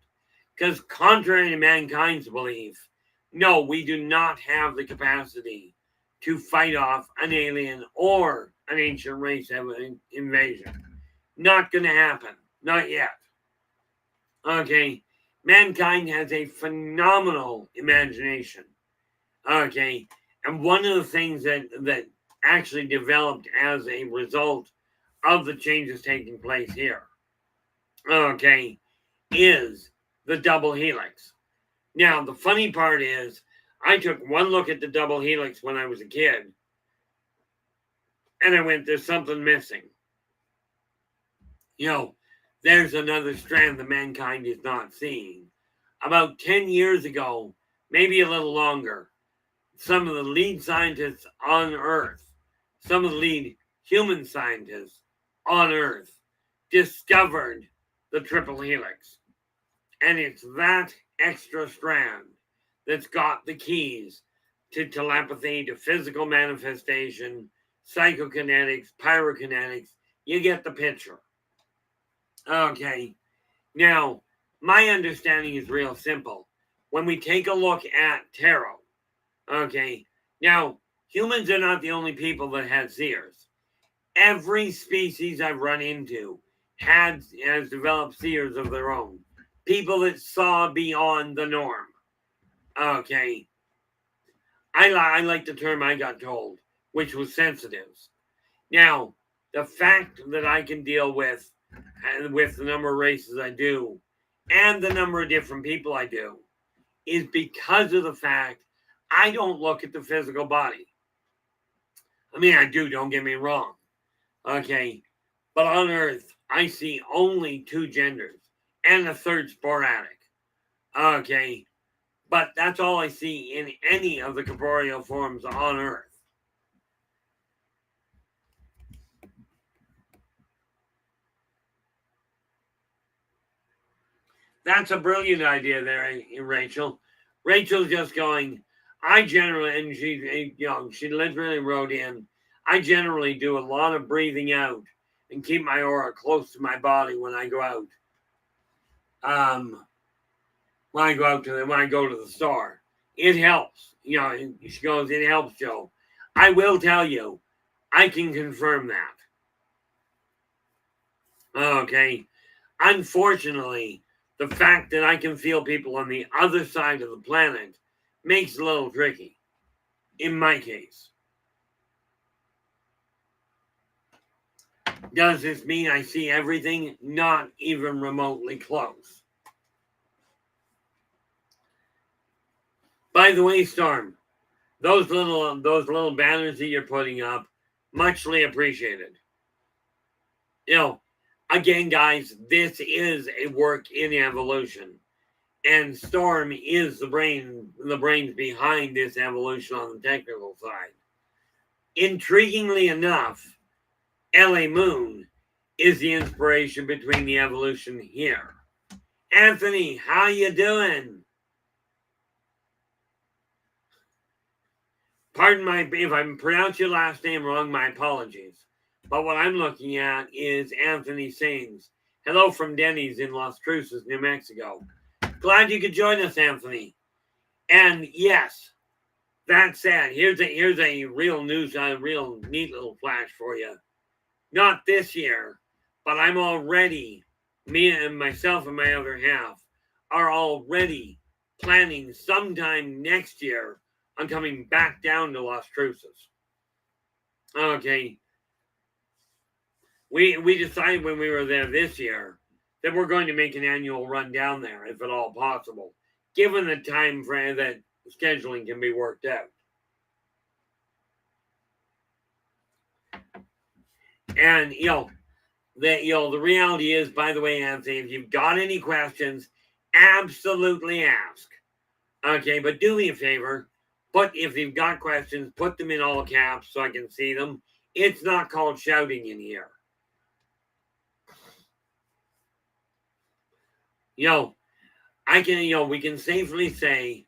Because contrary to mankind's belief, no, we do not have the capacity to fight off an alien or an ancient race invasion. Not going to happen. Not yet. Okay. Mankind has a phenomenal imagination. Okay. And one of the things that actually developed as a result of the changes taking place here, okay, is the double helix. Now, the funny part is, I took one look at the double helix when I was a kid, and I went, there's something missing. There's another strand that mankind is not seeing. About 10 years ago, maybe a little longer, some of the lead scientists on Earth, some of the lead human scientists on Earth, discovered the triple helix. And it's that extra strand that's got the keys to telepathy, to physical manifestation, psychokinetics, pyrokinetics. You get the picture. Okay. Now, my understanding is real simple. When we take a look at tarot, okay, now, humans are not the only people that had seers. Every species I've run into has developed seers of their own. People that saw beyond the norm. Okay. I like the term I got told, which was sensitives. Now, the fact that I can deal with the number of races I do and the number of different people I do is because of the fact I don't look at the physical body. I mean, I do, don't get me wrong. Okay. But on Earth, I see only two genders and a third sporadic. Okay. But that's all I see in any of the corporeal forms on Earth. That's a brilliant idea there, Rachel. Rachel's just going, I generally, and she literally wrote in, I generally do a lot of breathing out and keep my aura close to my body when I go out. When I go to the store, it helps. She goes, it helps, Joe. I will tell you, I can confirm that. Okay. Unfortunately, the fact that I can feel people on the other side of the planet makes it a little tricky, in my case. Does this mean I see everything? Not even remotely close. By the way, Storm, those little banners that you're putting up, muchly appreciated. Again, guys, this is a work in evolution, and Storm is the brains behind this evolution on the technical side. Intriguingly enough, LA Moon is the inspiration between the evolution here. Anthony, how you doing? Pardon if I pronounce your last name wrong, my apologies. But what I'm looking at is Anthony Sains. Hello from Denny's in Las Cruces, New Mexico. Glad you could join us, Anthony. And yes, that said, here's a real neat little flash for you. Not this year, but I'm already, me and myself and my other half are already planning sometime next year on coming back down to Las Cruces. Okay. We decided when we were there this year that we're going to make an annual run down there, if at all possible, given the time frame that scheduling can be worked out. And the reality is, by the way, Anthony, if you've got any questions, absolutely ask. Okay, but do me a favor. But if you've got questions, put them in all caps so I can see them. It's not called shouting in here. We can safely say,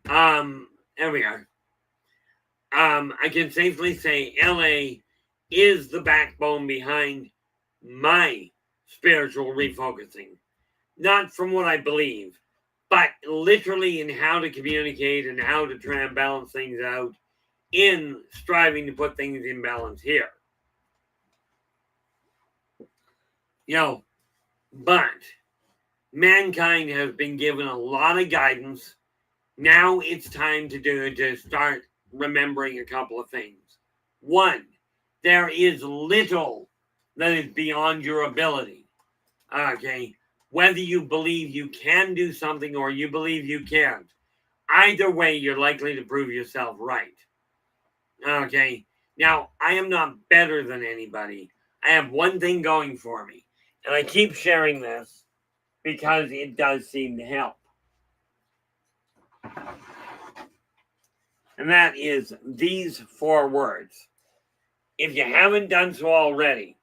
there we are. I can safely say LA is the backbone behind my spiritual refocusing. Not from what I believe, but literally in how to communicate and how to try and balance things out in striving to put things in balance here. But mankind has been given a lot of guidance. Now it's time to start remembering a couple of things. One, there is little that is beyond your ability. Okay, whether you believe you can do something or you believe you can't, either way, you're likely to prove yourself right. Okay, now I am not better than anybody. I have one thing going for me, and I keep sharing this because it does seem to help. And that is these 4 words. If you haven't done so already,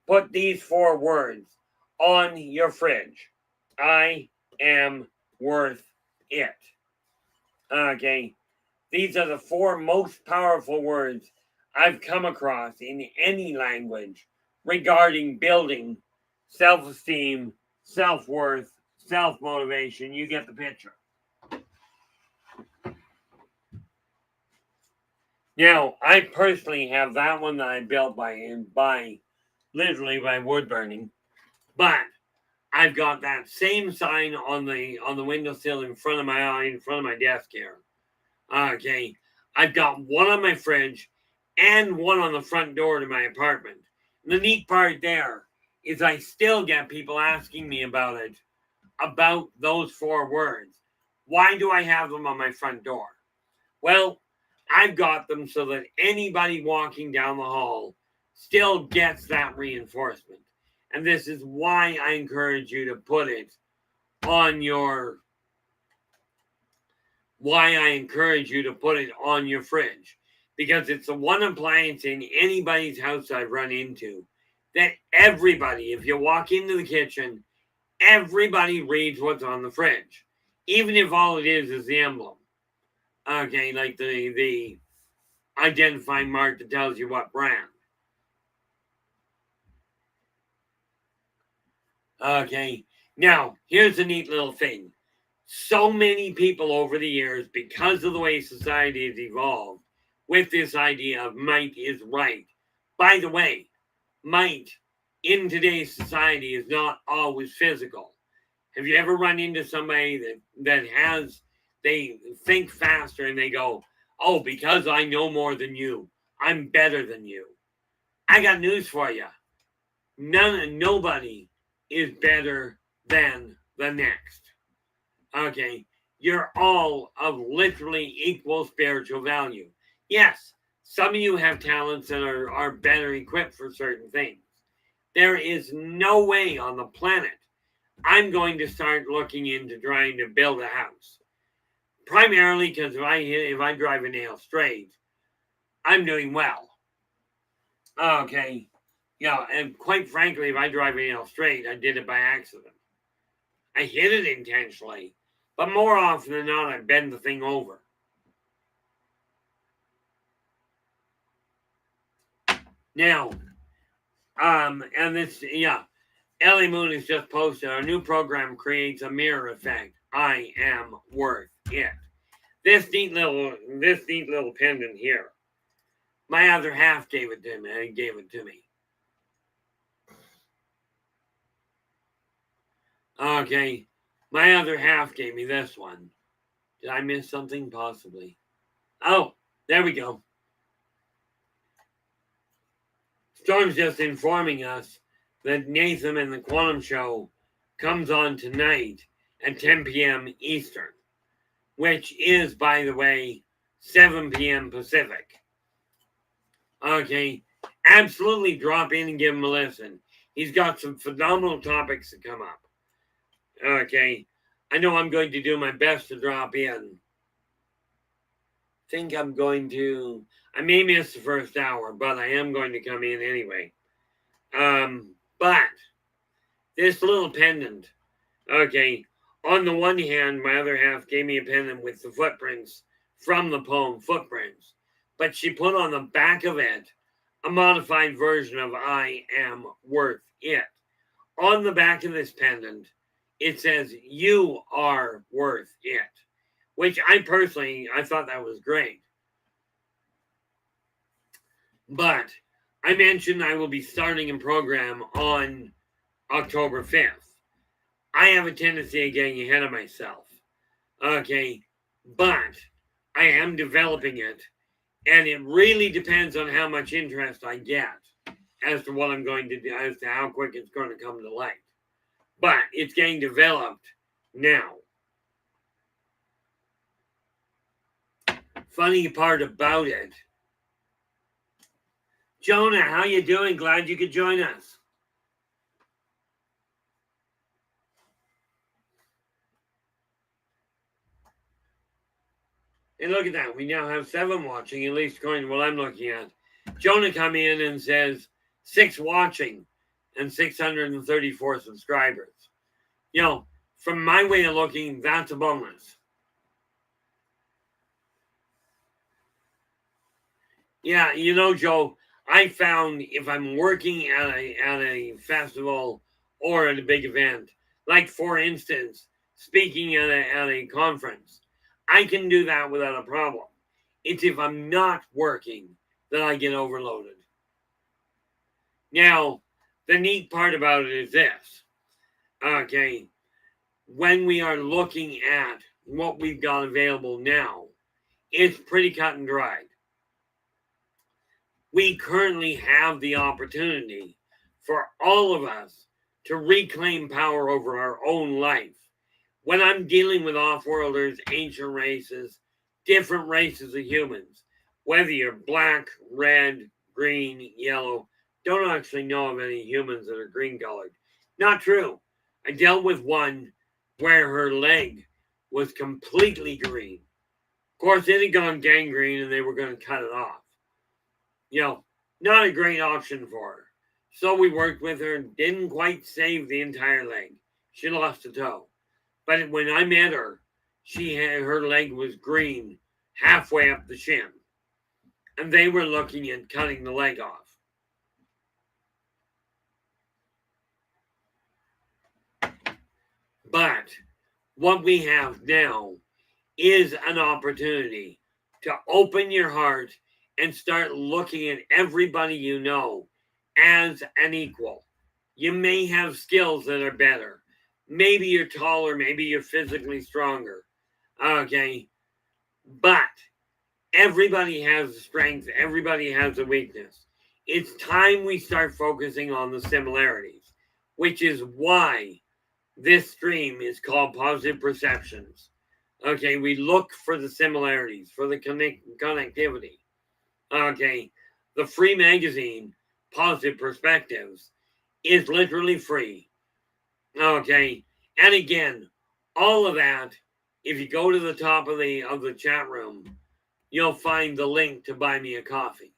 put these 4 words on your fridge. I am worth it. Okay. These are the 4 most powerful words I've come across in any language regarding building self-esteem, self-worth, self-motivation. You get the picture. Now, I personally have that one that I built by wood burning, but I've got that same sign on the windowsill in front of my desk here. Okay, I've got one on my fridge and one on the front door to my apartment. And the neat part there is I still get people asking me about those 4 words. Why do I have them on my front door? Well, I've got them so that anybody walking down the hall still gets that reinforcement. And this is why I encourage you to put it on your fridge. Because it's the one appliance in anybody's house I've run into that everybody, if you walk into the kitchen, everybody reads what's on the fridge. Even if all it is the emblem. Okay, like the identifying mark that tells you what brand. Okay, now here's a neat little thing. So many people over the years, because of the way society has evolved, with this idea of might is right. By the way, might in today's society is not always physical. Have you ever run into somebody they think faster and they go, oh, because I know more than you, I'm better than you. I got news for you. Nobody is better than the next. Okay, you're all of literally equal spiritual value. Yes, some of you have talents and are better equipped for certain things. There is no way on the planet I'm going to start looking into trying to build a house. Primarily because if I drive a nail straight, I'm doing well. Okay. Yeah, and quite frankly, if I drive a nail straight, I did it by accident. I hit it intentionally, but more often than not, I bend the thing over. Now, and this, yeah, Ellie Moon has just posted, our new program creates a mirror effect. I am worth it. This neat little pendant here. My other half gave it to me. Okay, my other half gave me this one. Did I miss something? Possibly. Oh, there we go. Storm's just informing us that Nathan and the Quantum Show comes on tonight at 10 p.m. Eastern, which is, by the way, 7 p.m. Pacific. Okay, absolutely drop in and give him a listen. He's got some phenomenal topics to come up. Okay, I know I'm going to do my best to drop in. Think I'm going to. I may miss the first hour, but I am going to come in anyway. But this little pendant, okay, on the one hand, my other half gave me a pendant with the footprints from the poem Footprints, but she put on the back of it a modified version of I am worth it. On the back of this pendant, it says, you are worth it, which I thought that was great. But I mentioned I will be starting a program on October 5th. I have a tendency of getting ahead of myself. Okay, but I am developing it, and it really depends on how much interest I get as to what I'm going to do, as to how quick it's going to come to light. But it's getting developed now. Funny part about it, Jonah, how you doing? Glad you could join us. And look at that. We now have 7 watching, at least according to what I'm looking at. Jonah come in and says 6 watching and 634 subscribers. You know, from my way of looking, that's a bonus. Yeah, you know, Joe, I found if I'm working at a festival or at a big event, like for instance, speaking at a conference, I can do that without a problem. It's if I'm not working that I get overloaded. Now, the neat part about it is this. Okay, when we are looking at what we've got available now, it's pretty cut and dried. We currently have the opportunity for all of us to reclaim power over our own life. When I'm dealing with off-worlders, ancient races, different races of humans, whether you're black, red, green, yellow, don't actually know of any humans that are green colored. Not true. I dealt with one where her leg was completely green. Of course, it had gone gangrene and they were going to cut it off. You know, not a great option for her. So we worked with her, didn't quite save the entire leg. She lost a toe. But when I met her, her leg was green halfway up the shin. And they were looking at cutting the leg off. But what we have now is an opportunity to open your heart and start looking at everybody you know as an equal. You may have skills that are better. Maybe you're taller, maybe you're physically stronger. Okay. But everybody has a strength, everybody has a weakness. It's time we start focusing on the similarities, which is why this stream is called positive perceptions. Okay, we look for the similarities, for the connectivity. Okay, the free magazine, Positive Perspectives, is literally free. Okay, and again, all of that, if you go to the top of the chat room, you'll find the link to buy me a coffee.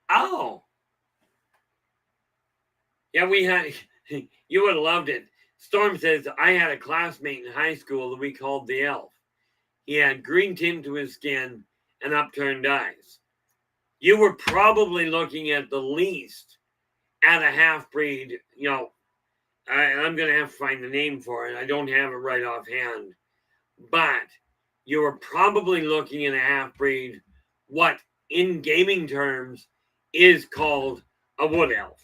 Oh, yeah, we had. You would have loved it. Storm says, I had a classmate in high school that we called the Elf. He had green tint to his skin and upturned eyes. You were probably looking at the least at a half-breed, I'm going to have to find the name for it. I don't have it right offhand. But you were probably looking at a half-breed, what in gaming terms is called a wood elf.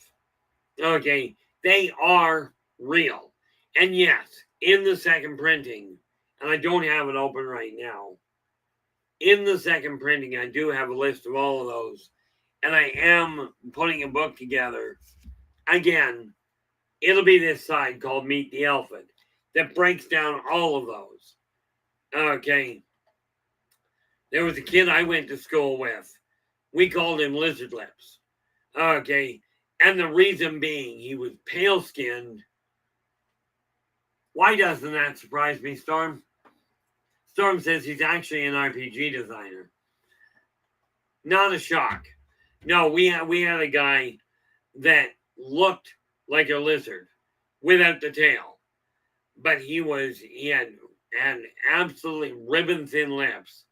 Okay, they are real. And yes, in the second printing, and I don't have it open right now, in the second printing, I do have a list of all of those. And I am putting a book together. Again, it'll be this side called Meet the Elephant that breaks down all of those. Okay. There was a kid I went to school with. We called him Lizard Lips. Okay. And the reason being, he was pale skinned. Why doesn't that surprise me, Storm? Storm says he's actually an RPG designer. Not a shock. No, we had a guy that looked like a lizard without the tail. But he had absolutely ribbon thin lips,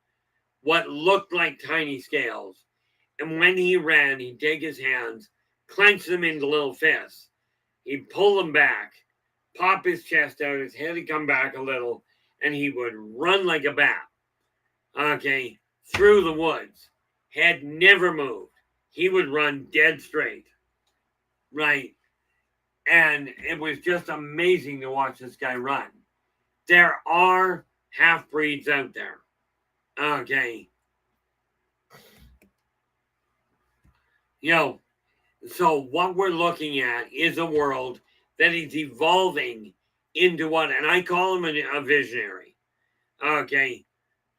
what looked like tiny scales. And when he ran, he'd take his hands, clench them into little fists. He'd pull them back, pop his chest out, his head would come back a little, and he would run like a bat. Okay, through the woods. Head never moved. He would run dead straight. Right. And it was just amazing to watch this guy run. There are half-breeds out there. Okay. So what we're looking at is a world that is evolving into what, and I call him a visionary. Okay.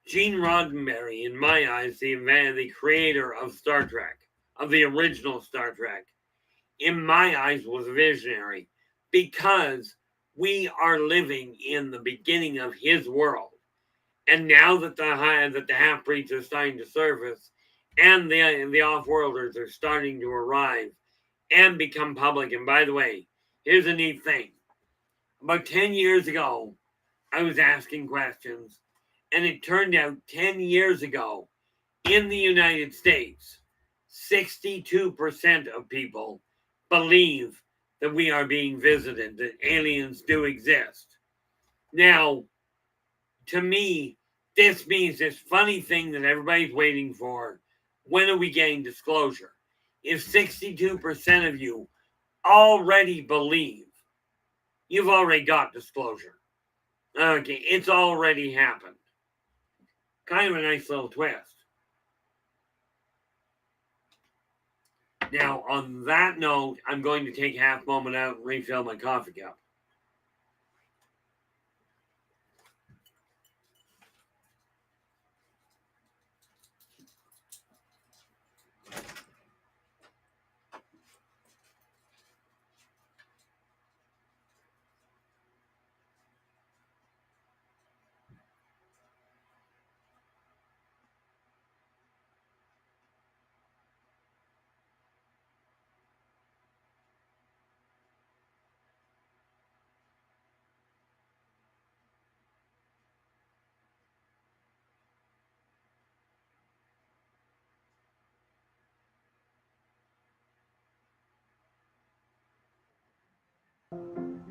Gene Roddenberry, in my eyes, the creator of Star Trek, of the original Star Trek, in my eyes, was a visionary because we are living in the beginning of his world. And now that the half-breeds are starting to surface and the off-worlders are starting to arrive and become public. And by the way, here's a neat thing. About 10 years ago, I was asking questions, and it turned out 10 years ago, in the United States, 62% of people believe that we are being visited, that aliens do exist. Now, to me, this means this funny thing that everybody's waiting for. When are we getting disclosure? If 62% of you already believe, you've already got disclosure. Okay, it's already happened. Kind of a nice little twist. Now, on that note, I'm going to take half moment out and refill my coffee cup.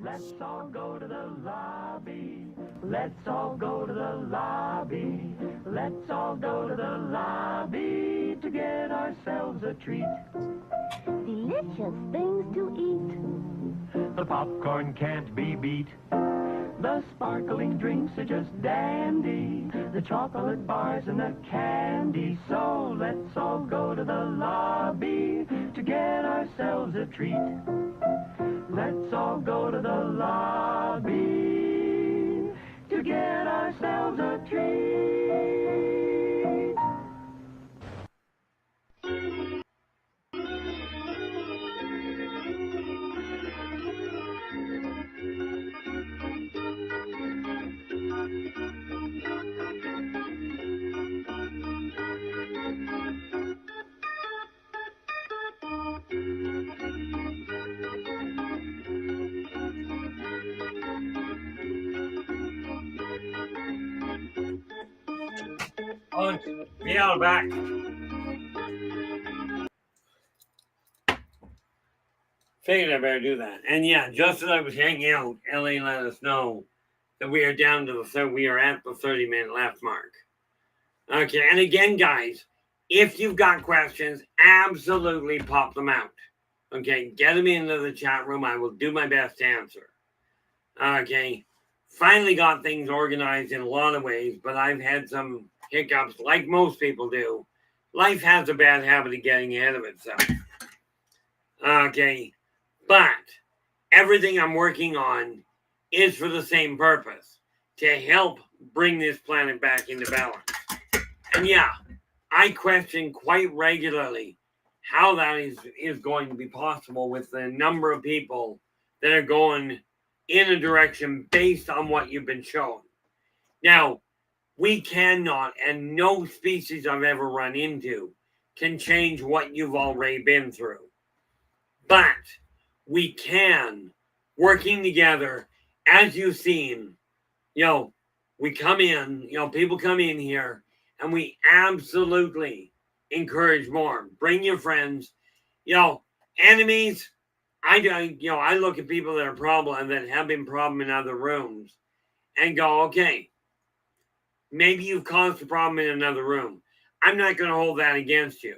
Let's all go to the lobby. Let's all go to the lobby. Let's all go to the lobby to get ourselves a treat. Delicious things to eat. The popcorn can't be beat. The sparkling drinks are just dandy, the chocolate bars and the candy. So let's all go to the lobby to get ourselves a treat. Let's all go to the lobby to get ourselves a treat. Oh, be out back. Figured I better do that. And yeah, just as I was hanging out, LA let us know that we are down to we are at the 30-minute left mark. Okay, and again, guys, if you've got questions, absolutely pop them out. Okay, get them into the chat room. I will do my best to answer. Okay, finally got things organized in a lot of ways, but I've had some hiccups like most people do. Life has a bad habit of getting ahead of itself. Okay, but everything I'm working on is for the same purpose, to help bring this planet back into balance. And yeah, I question quite regularly how that is going to be possible with the number of people that are going in a direction based on what you've been shown. Now, we cannot, and no species I've ever run into can change what you've already been through. But we can, working together, as you've seen, we come in, people come in here, and we absolutely encourage more. Bring your friends, enemies. I look at people that are problem that have been problem in other rooms, and go, okay, maybe you've caused a problem in another room. I'm not going to hold that against you.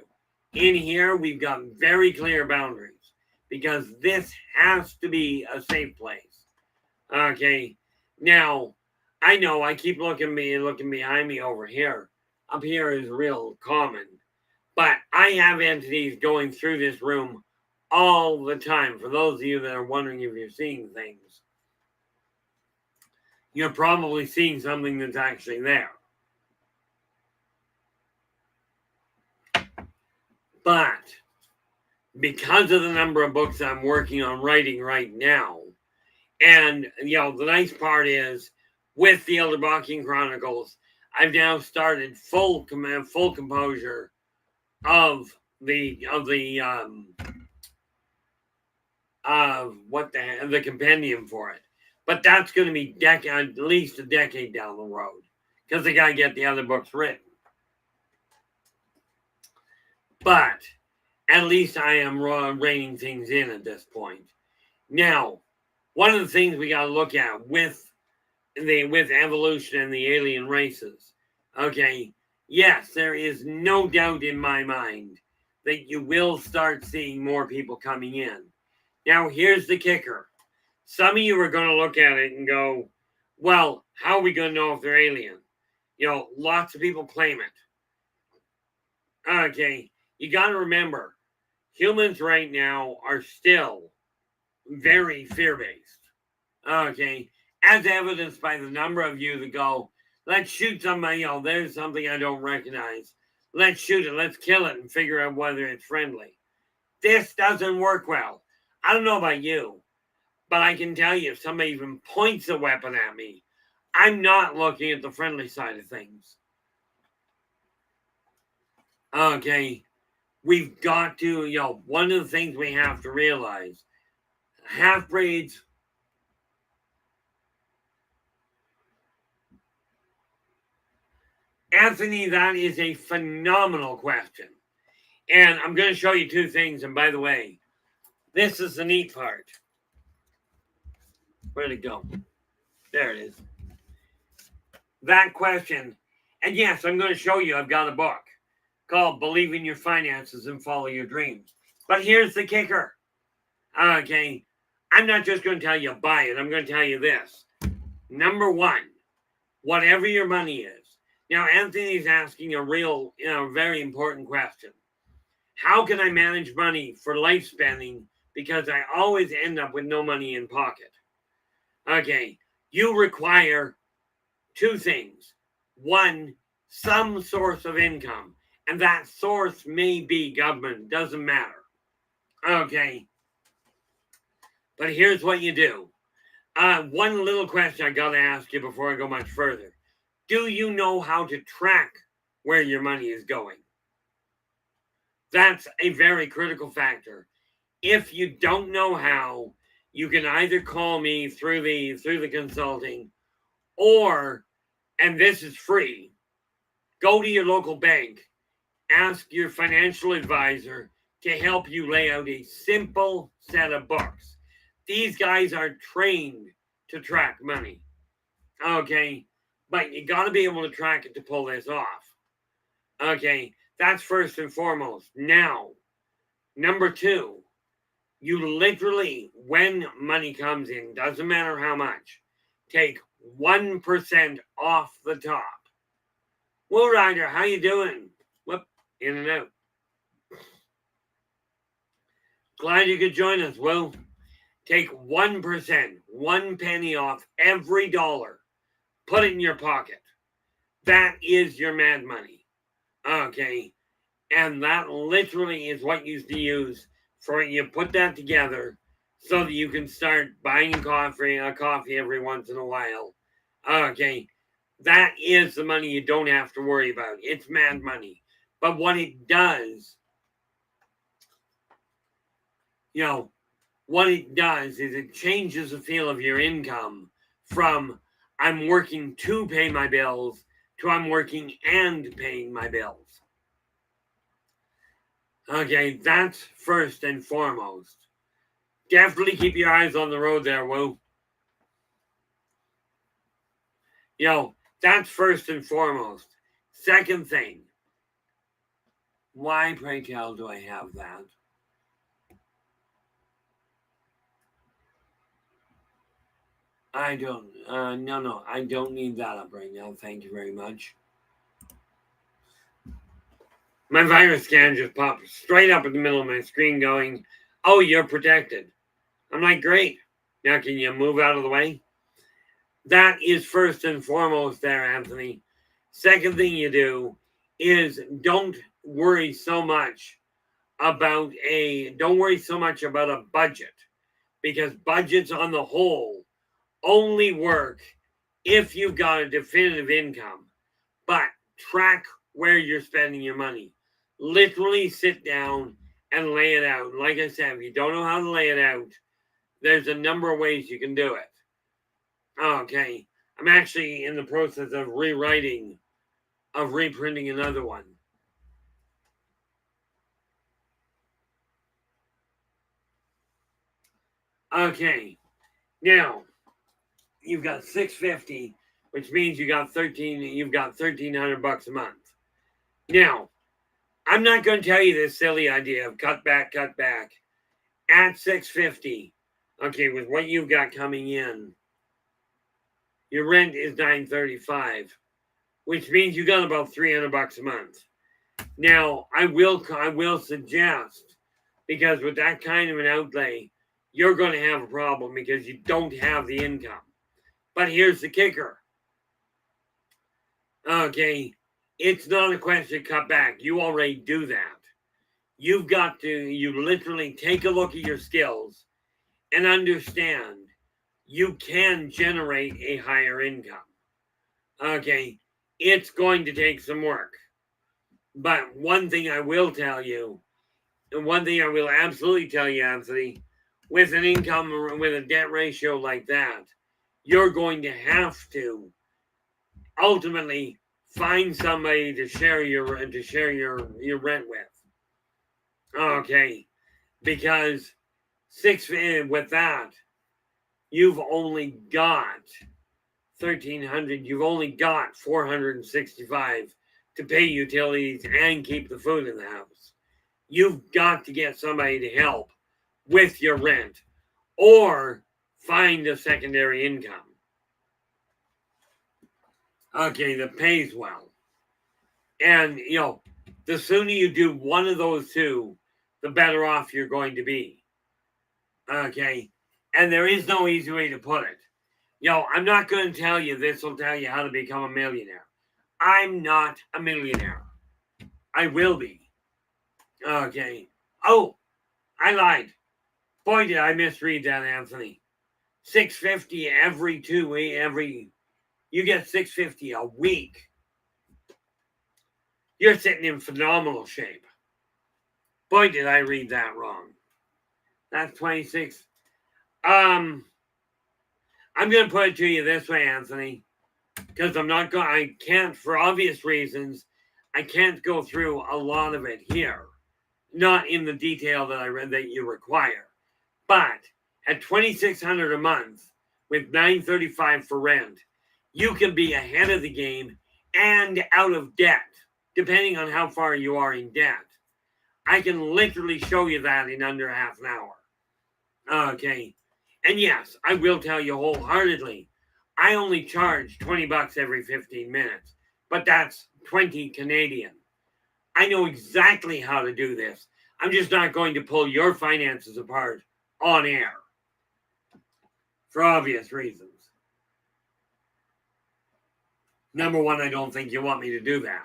In here, we've got very clear boundaries because this has to be a safe place. Okay, now I know I keep looking behind me over here. Up here is real common, but I have entities going through this room all the time. For those of you that are wondering if you're seeing things, you're probably seeing something that's actually there. But because of the number of books I'm working on writing right now, and the nice part is with the Elder Balking Chronicles, I've now started full composure of the compendium for it. But that's going to be at least a decade down the road because they got to get the other books written. But at least I am reining things in at this point. Now, one of the things we got to look at with evolution and the alien races, okay, yes, there is no doubt in my mind that you will start seeing more people coming in. Now, here's the kicker. Some of you are going to look at it and go, well, how are we going to know if they're alien? Lots of people claim it. Okay, you got to remember, humans right now are still very fear-based. Okay, as evidenced by the number of you that go, let's shoot somebody, there's something I don't recognize. Let's shoot it, let's kill it and figure out whether it's friendly. This doesn't work well. I don't know about you, but I can tell you if somebody even points a weapon at me, I'm not looking at the friendly side of things. Okay, we've got to, one of the things we have to realize, half-breeds, Anthony, that is a phenomenal question. And I'm going to show you two things. And by the way, this is the neat part. Where'd it go? There it is. That question. And yes, I'm going to show you. I've got a book called Believe in Your Finances and Follow Your Dreams. But here's the kicker. Okay. I'm not just going to tell you buy it. I'm going to tell you this. Number one, whatever your money is. Now, Anthony's asking a very important question. How can I manage money for life spending? Because I always end up with no money in pocket. Okay, you require two things. One, some source of income. And that source may be government, doesn't matter. Okay, but here's what you do. One little question I gotta ask you before I go much further. Do you know how to track where your money is going? That's a very critical factor. If you don't know how, you can either call me through the consulting, or, and this is free, go to your local bank, ask your financial advisor to help you lay out a simple set of books. These guys are trained to track money. Okay, but you got to be able to track it to pull this off. Okay, that's first and foremost. Now, number two, you literally, when money comes in, doesn't matter how much, take 1% off the top. Will Ryder, how you doing? Whoop, in and out. Glad you could join us, Will. Take 1%, 1 penny off every dollar. Put it in your pocket. That is your mad money. Okay. And that literally is what you use for, you put that together so that you can start buying coffee every once in a while. Okay. That is the money you don't have to worry about. It's mad money. But what it does, what it does is it changes the feel of your income from I'm working to pay my bills to I'm working and paying my bills. Okay, that's first and foremost. Definitely keep your eyes on the road there, Will. That's first and foremost. Second thing, why, pray tell, do I have that? I don't, no, I don't need that up right now. Thank you very much. My virus scan just popped straight up in the middle of my screen going, oh, you're protected. I'm like, great. Now, can you move out of the way? That is first and foremost there, Anthony. Second thing you do is don't worry so much about a budget, because budgets on the whole only work if you've got a definitive income. But track where you're spending your money. Literally sit down and lay it out. Like I said, if you don't know how to lay it out, there's a number of ways you can do it. Okay, I'm actually in the process of reprinting another one. Okay, now you've got $650, which means you've got $1,300 a month. Now, I'm not going to tell you this silly idea of cut back. At $650, okay, with what you've got coming in, your rent is $935, which means you got about $300 a month. Now, I will suggest, because with that kind of an outlay, you're going to have a problem because you don't have the income. But here's the kicker. Okay, it's not a question of cut back. You already do that. You literally take a look at your skills and understand you can generate a higher income. Okay, it's going to take some work. But one thing I will tell you, and one thing I will absolutely tell you, Anthony, with an income, with a debt ratio like that, you're going to have to ultimately find somebody to share your rent with. Okay, because with that, you've only got $1,300. You've only got $465 to pay utilities and keep the food in the house. You've got to get somebody to help with your rent or find a secondary income. Okay, that pays well. And, the sooner you do one of those two, the better off you're going to be. Okay? And there is no easy way to put it. I'm not going to tell you this will tell you how to become a millionaire. I'm not a millionaire. I will be. Okay. Oh, I lied. Boy, did I misread that, Anthony. $650 every 2 weeks. You get $650 a week. You're sitting in phenomenal shape. Boy, did I read that wrong. That's 26. I'm going to put it to you this way, Anthony, because I can't, for obvious reasons, I can't go through a lot of it here. Not in the detail that I read that you require. But at $2,600 a month with $935 for rent, you can be ahead of the game and out of debt, depending on how far you are in debt. I can literally show you that in under half an hour. Okay. And yes, I will tell you wholeheartedly, I only charge $20 every 15 minutes, but that's 20 Canadian. I know exactly how to do this. I'm just not going to pull your finances apart on air for obvious reasons. Number one, I don't think you want me to do that.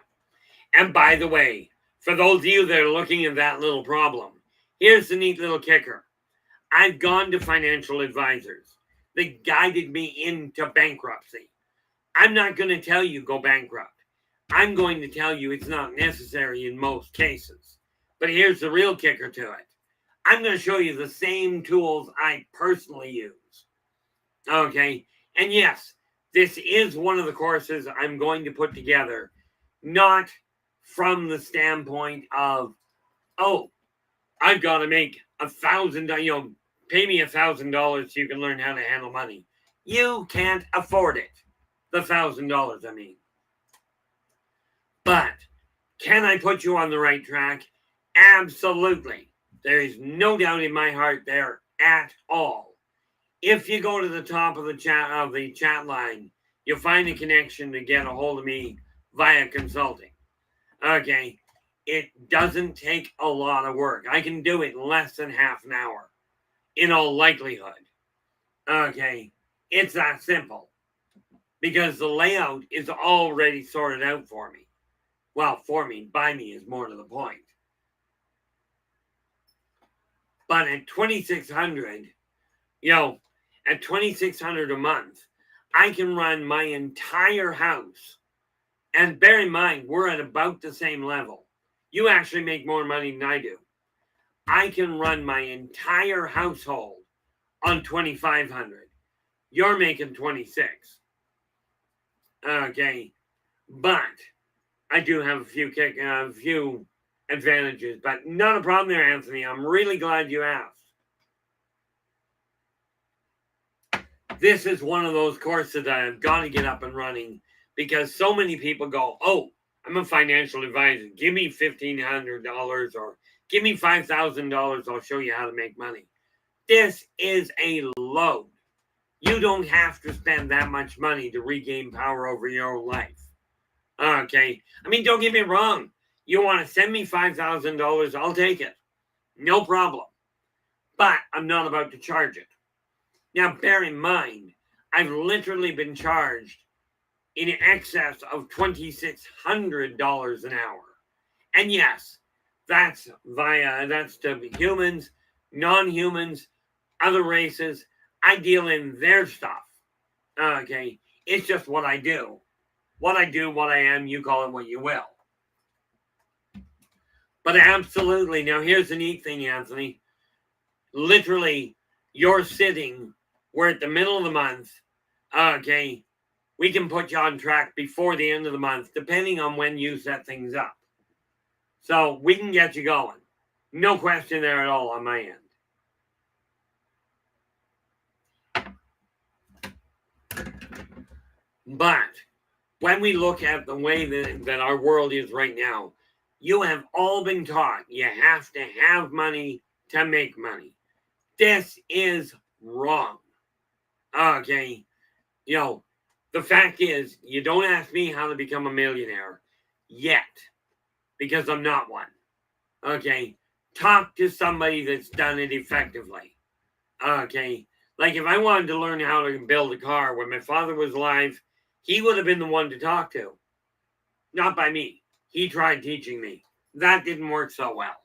And by the way, for those of you that are looking at that little problem, here's the neat little kicker. I've gone to financial advisors. They guided me into bankruptcy. I'm not going to tell you go bankrupt. I'm going to tell you it's not necessary in most cases. But here's the real kicker to it. I'm going to show you the same tools I personally use. Okay? And yes, this is one of the courses I'm going to put together, not from the standpoint of, oh, I've got to make $1,000, pay me $1,000 so you can learn how to handle money. You can't afford it. The $1,000, I mean. But can I put you on the right track? Absolutely. There is no doubt in my heart there at all. If you go to the top of the chat line, you'll find a connection to get a hold of me via consulting. Okay. It doesn't take a lot of work. I can do it in less than half an hour, in all likelihood. Okay. It's that simple. Because the layout is already sorted out for me. Well, for me, by me is more to the point. But at $2,600, at $2,600 a month, I can run my entire house. And bear in mind, we're at about the same level. You actually make more money than I do. I can run my entire household on $2,500. You're making $26. Okay, but I do have a few advantages, but not a problem there, Anthony. I'm really glad you asked. This is one of those courses that I've got to get up and running because so many people go, oh, I'm a financial advisor. Give me $1,500 or give me $5,000. I'll show you how to make money. This is a load. You don't have to spend that much money to regain power over your own life. Okay. I mean, don't get me wrong. You want to send me $5,000, I'll take it. No problem. But I'm not about to charge it. Now, bear in mind, I've literally been charged in excess of $2,600 an hour. And yes, that's to humans, non-humans, other races. I deal in their stuff. Okay. It's just what I do. What I do, what I am, you call it what you will. But absolutely. Now, here's the neat thing, Anthony. Literally, you're sitting, we're at the middle of the month. Okay. We can put you on track before the end of the month, depending on when you set things up. So we can get you going. No question there at all on my end. But when we look at the way that our world is right now, you have all been taught you have to have money to make money. This is wrong. Okay. The fact is, you don't ask me how to become a millionaire yet, because I'm not one. Okay? Talk to somebody that's done it effectively. Okay? Like if I wanted to learn how to build a car when my father was alive, he would have been the one to talk to. Not by me. He tried teaching me. That didn't work so well.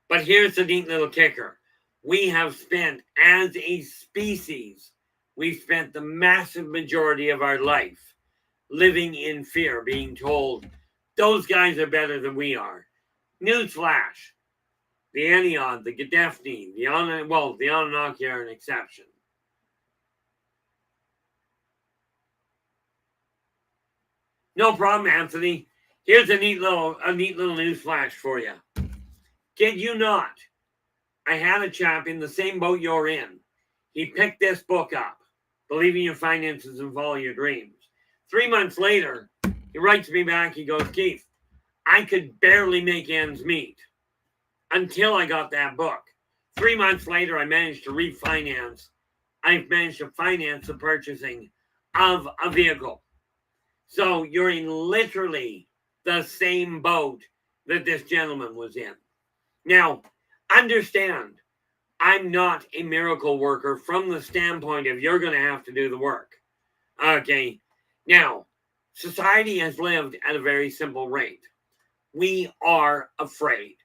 But here's the neat little kicker. We have spent, as a species, we've spent the massive majority of our life living in fear, being told, those guys are better than we are. Newsflash. The Anion, the Gadefni, the Anunnaki are an exception. No problem, Anthony. Here's a neat little news flash for you. Kid you not, I had a chap in the same boat you're in. He picked this book up, Believing Your Finances and Follow Your Dreams. 3 months later, he writes me back. He goes, Keith, I could barely make ends meet until I got that book. 3 months later, I managed to refinance. I've managed to finance the purchasing of a vehicle. So you're in literally the same boat that this gentleman was in. Now, understand, I'm not a miracle worker from the standpoint of you're going to have to do the work. Okay. Now, society has lived at a very simple rate. We are afraid.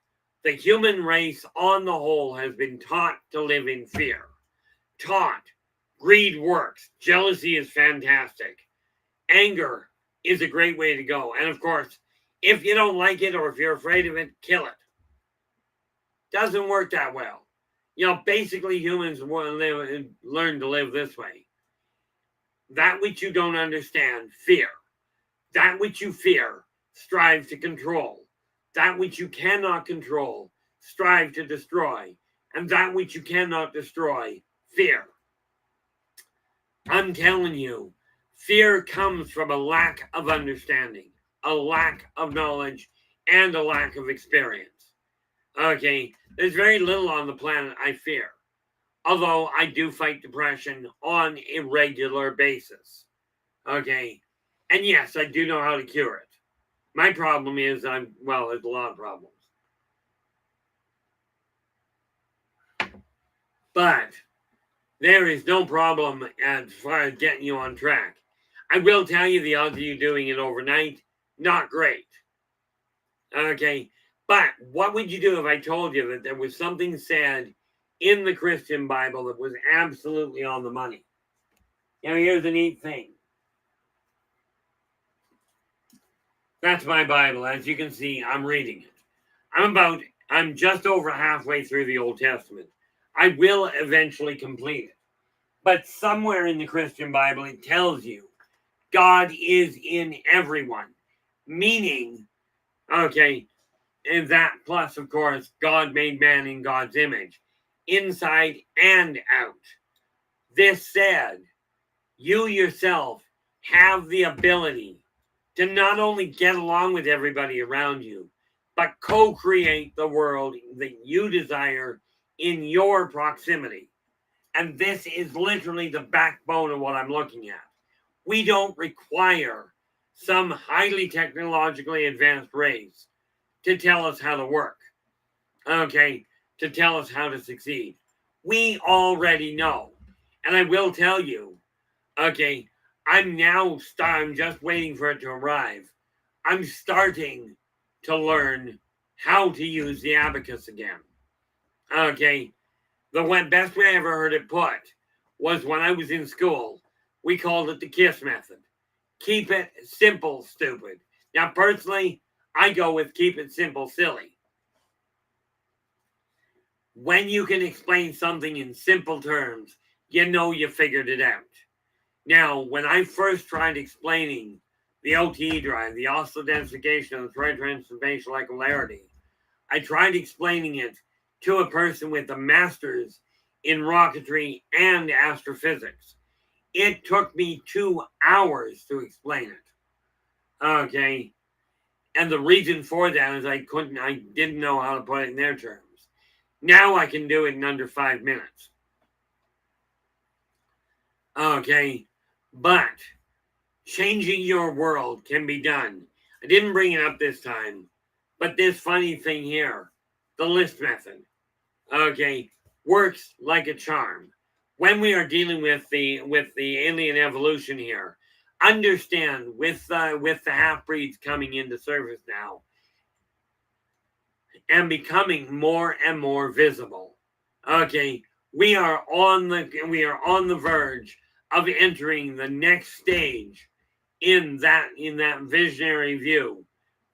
The human race on the whole has been taught to live in fear. Taught. Greed works. Jealousy is fantastic. Anger is a great way to go. And of course, if you don't like it or if you're afraid of it, kill it. Doesn't work that well. You know, basically humans learn to live this way. That which you don't understand, fear. That which you fear, strive to control. That which you cannot control, strive to destroy. And that which you cannot destroy, fear. I'm telling you, fear comes from a lack of understanding, a lack of knowledge, and a lack of experience. Okay, there's very little on the planet I fear, although I do fight depression on a regular basis. Okay, and yes, I do know how to cure it. My problem is there's a lot of problems. But there is no problem as far as getting you on track. I will tell you the odds of you doing it overnight, not great. Okay, but what would you do if I told you that there was something said in the Christian Bible that was absolutely on the money? You know, here's the neat thing. That's my Bible. As you can see, I'm reading it. I'm just over halfway through the Old Testament. I will eventually complete it. But somewhere in the Christian Bible, it tells you God is in everyone. Meaning, okay, and that plus, of course, God made man in God's image, inside and out. This said, you yourself have the ability to not only get along with everybody around you, but co-create the world that you desire in your proximity. And this is literally the backbone of what I'm looking at. We don't require some highly technologically advanced race to tell us how to work, okay, to tell us how to succeed. We already know. And I will tell you, okay, I'm just waiting for it to arrive. I'm starting to learn how to use the abacus again. Okay, the best way I ever heard it put was when I was in school, we called it the KISS method. Keep it simple, stupid. Now, personally, I go with keep it simple, silly. When you can explain something in simple terms, you know you figured it out. Now, when I first tried explaining the OTE drive, the oscillator densification of the thread transformational equipolarity, I tried explaining it to a person with a master's in rocketry and astrophysics. It took me 2 hours to explain it. Okay. And the reason for that is I didn't know how to put it in their terms. Now I can do it in under 5 minutes. Okay, but changing your world can be done. I didn't bring it up this time, but this funny thing here, the list method, okay, works like a charm. When we are dealing with the alien evolution here, understand with the half breeds coming into service now and becoming more and more visible. Okay, we are on the verge of entering the next stage in that visionary view,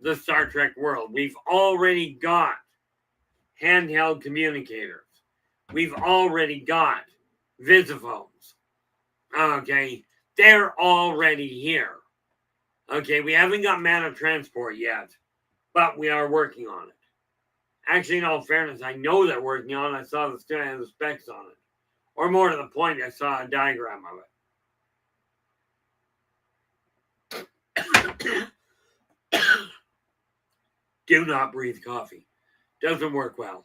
the Star Trek world. We've already got handheld communicators. We've already got visiphones. Okay, they're already here. Okay, we haven't got matter transport yet, but we are working on it. Actually, in all fairness, I know they're working on it. I saw the specs on it. Or more to the point, I saw a diagram of it. Do not breathe coffee. Doesn't work well.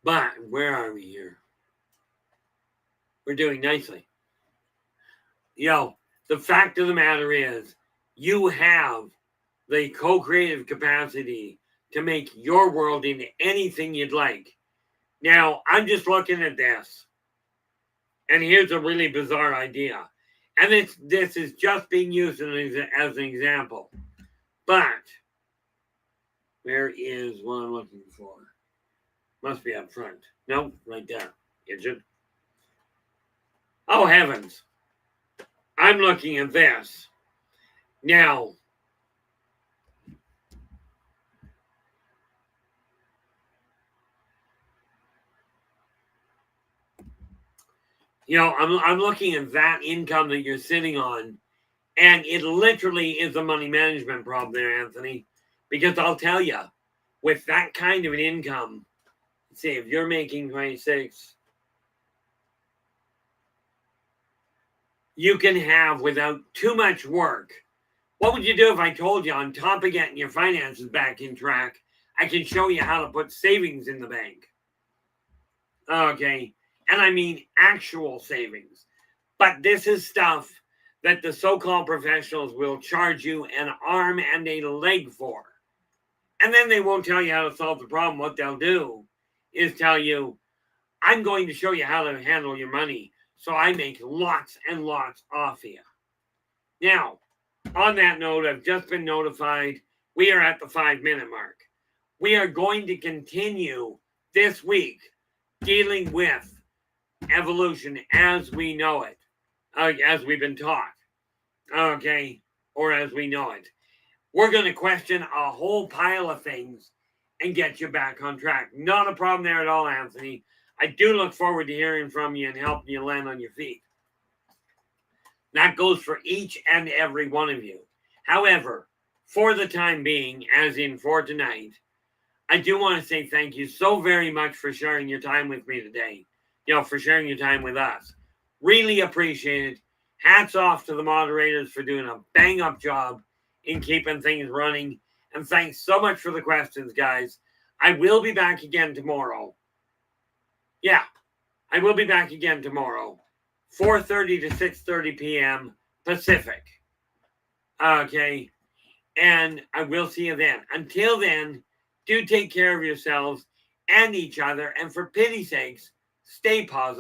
But where are we here? We're doing nicely. The fact of the matter is, you have the co-creative capacity to make your world into anything you'd like. Now, I'm just looking at this, and here's a really bizarre idea. And this is just being used as an example. But, where is what I'm looking for? Must be up front. No, right there. Is it? Oh, heavens. I'm looking at this. Now, I'm looking at that income that you're sitting on, and it literally is a money management problem there, Anthony. Because I'll tell you, with that kind of an income, see, if you're making 26, you can have, without too much work, what would you do if I told you, on top of getting your finances back in track, I can show you how to put savings in the bank? Okay, and I mean actual savings. But this is stuff that the so-called professionals will charge you an arm and a leg for. And then they won't tell you how to solve the problem. What they'll do is tell you, I'm going to show you how to handle your money so I make lots and lots off you. Now, on that note, I've just been notified we are at the 5-minute mark. We are going to continue this week dealing with evolution as we know it, as we've been taught, okay, or as we know it. We're going to question a whole pile of things and get you back on track. Not a problem there at all, Anthony. I do look forward to hearing from you and helping you land on your feet. That goes for each and every one of you. However, for the time being, as in for tonight, I do want to say thank you so very much for sharing your time with me today. For sharing your time with us. Really appreciate it. Hats off to the moderators for doing a bang-up job in keeping things running. And thanks so much for the questions, guys. I will be back again tomorrow. Yeah, I will be back again tomorrow. 4:30 to 6:30 p.m. Pacific. Okay. And I will see you then. Until then, do take care of yourselves and each other. And for pity's sakes, stay positive.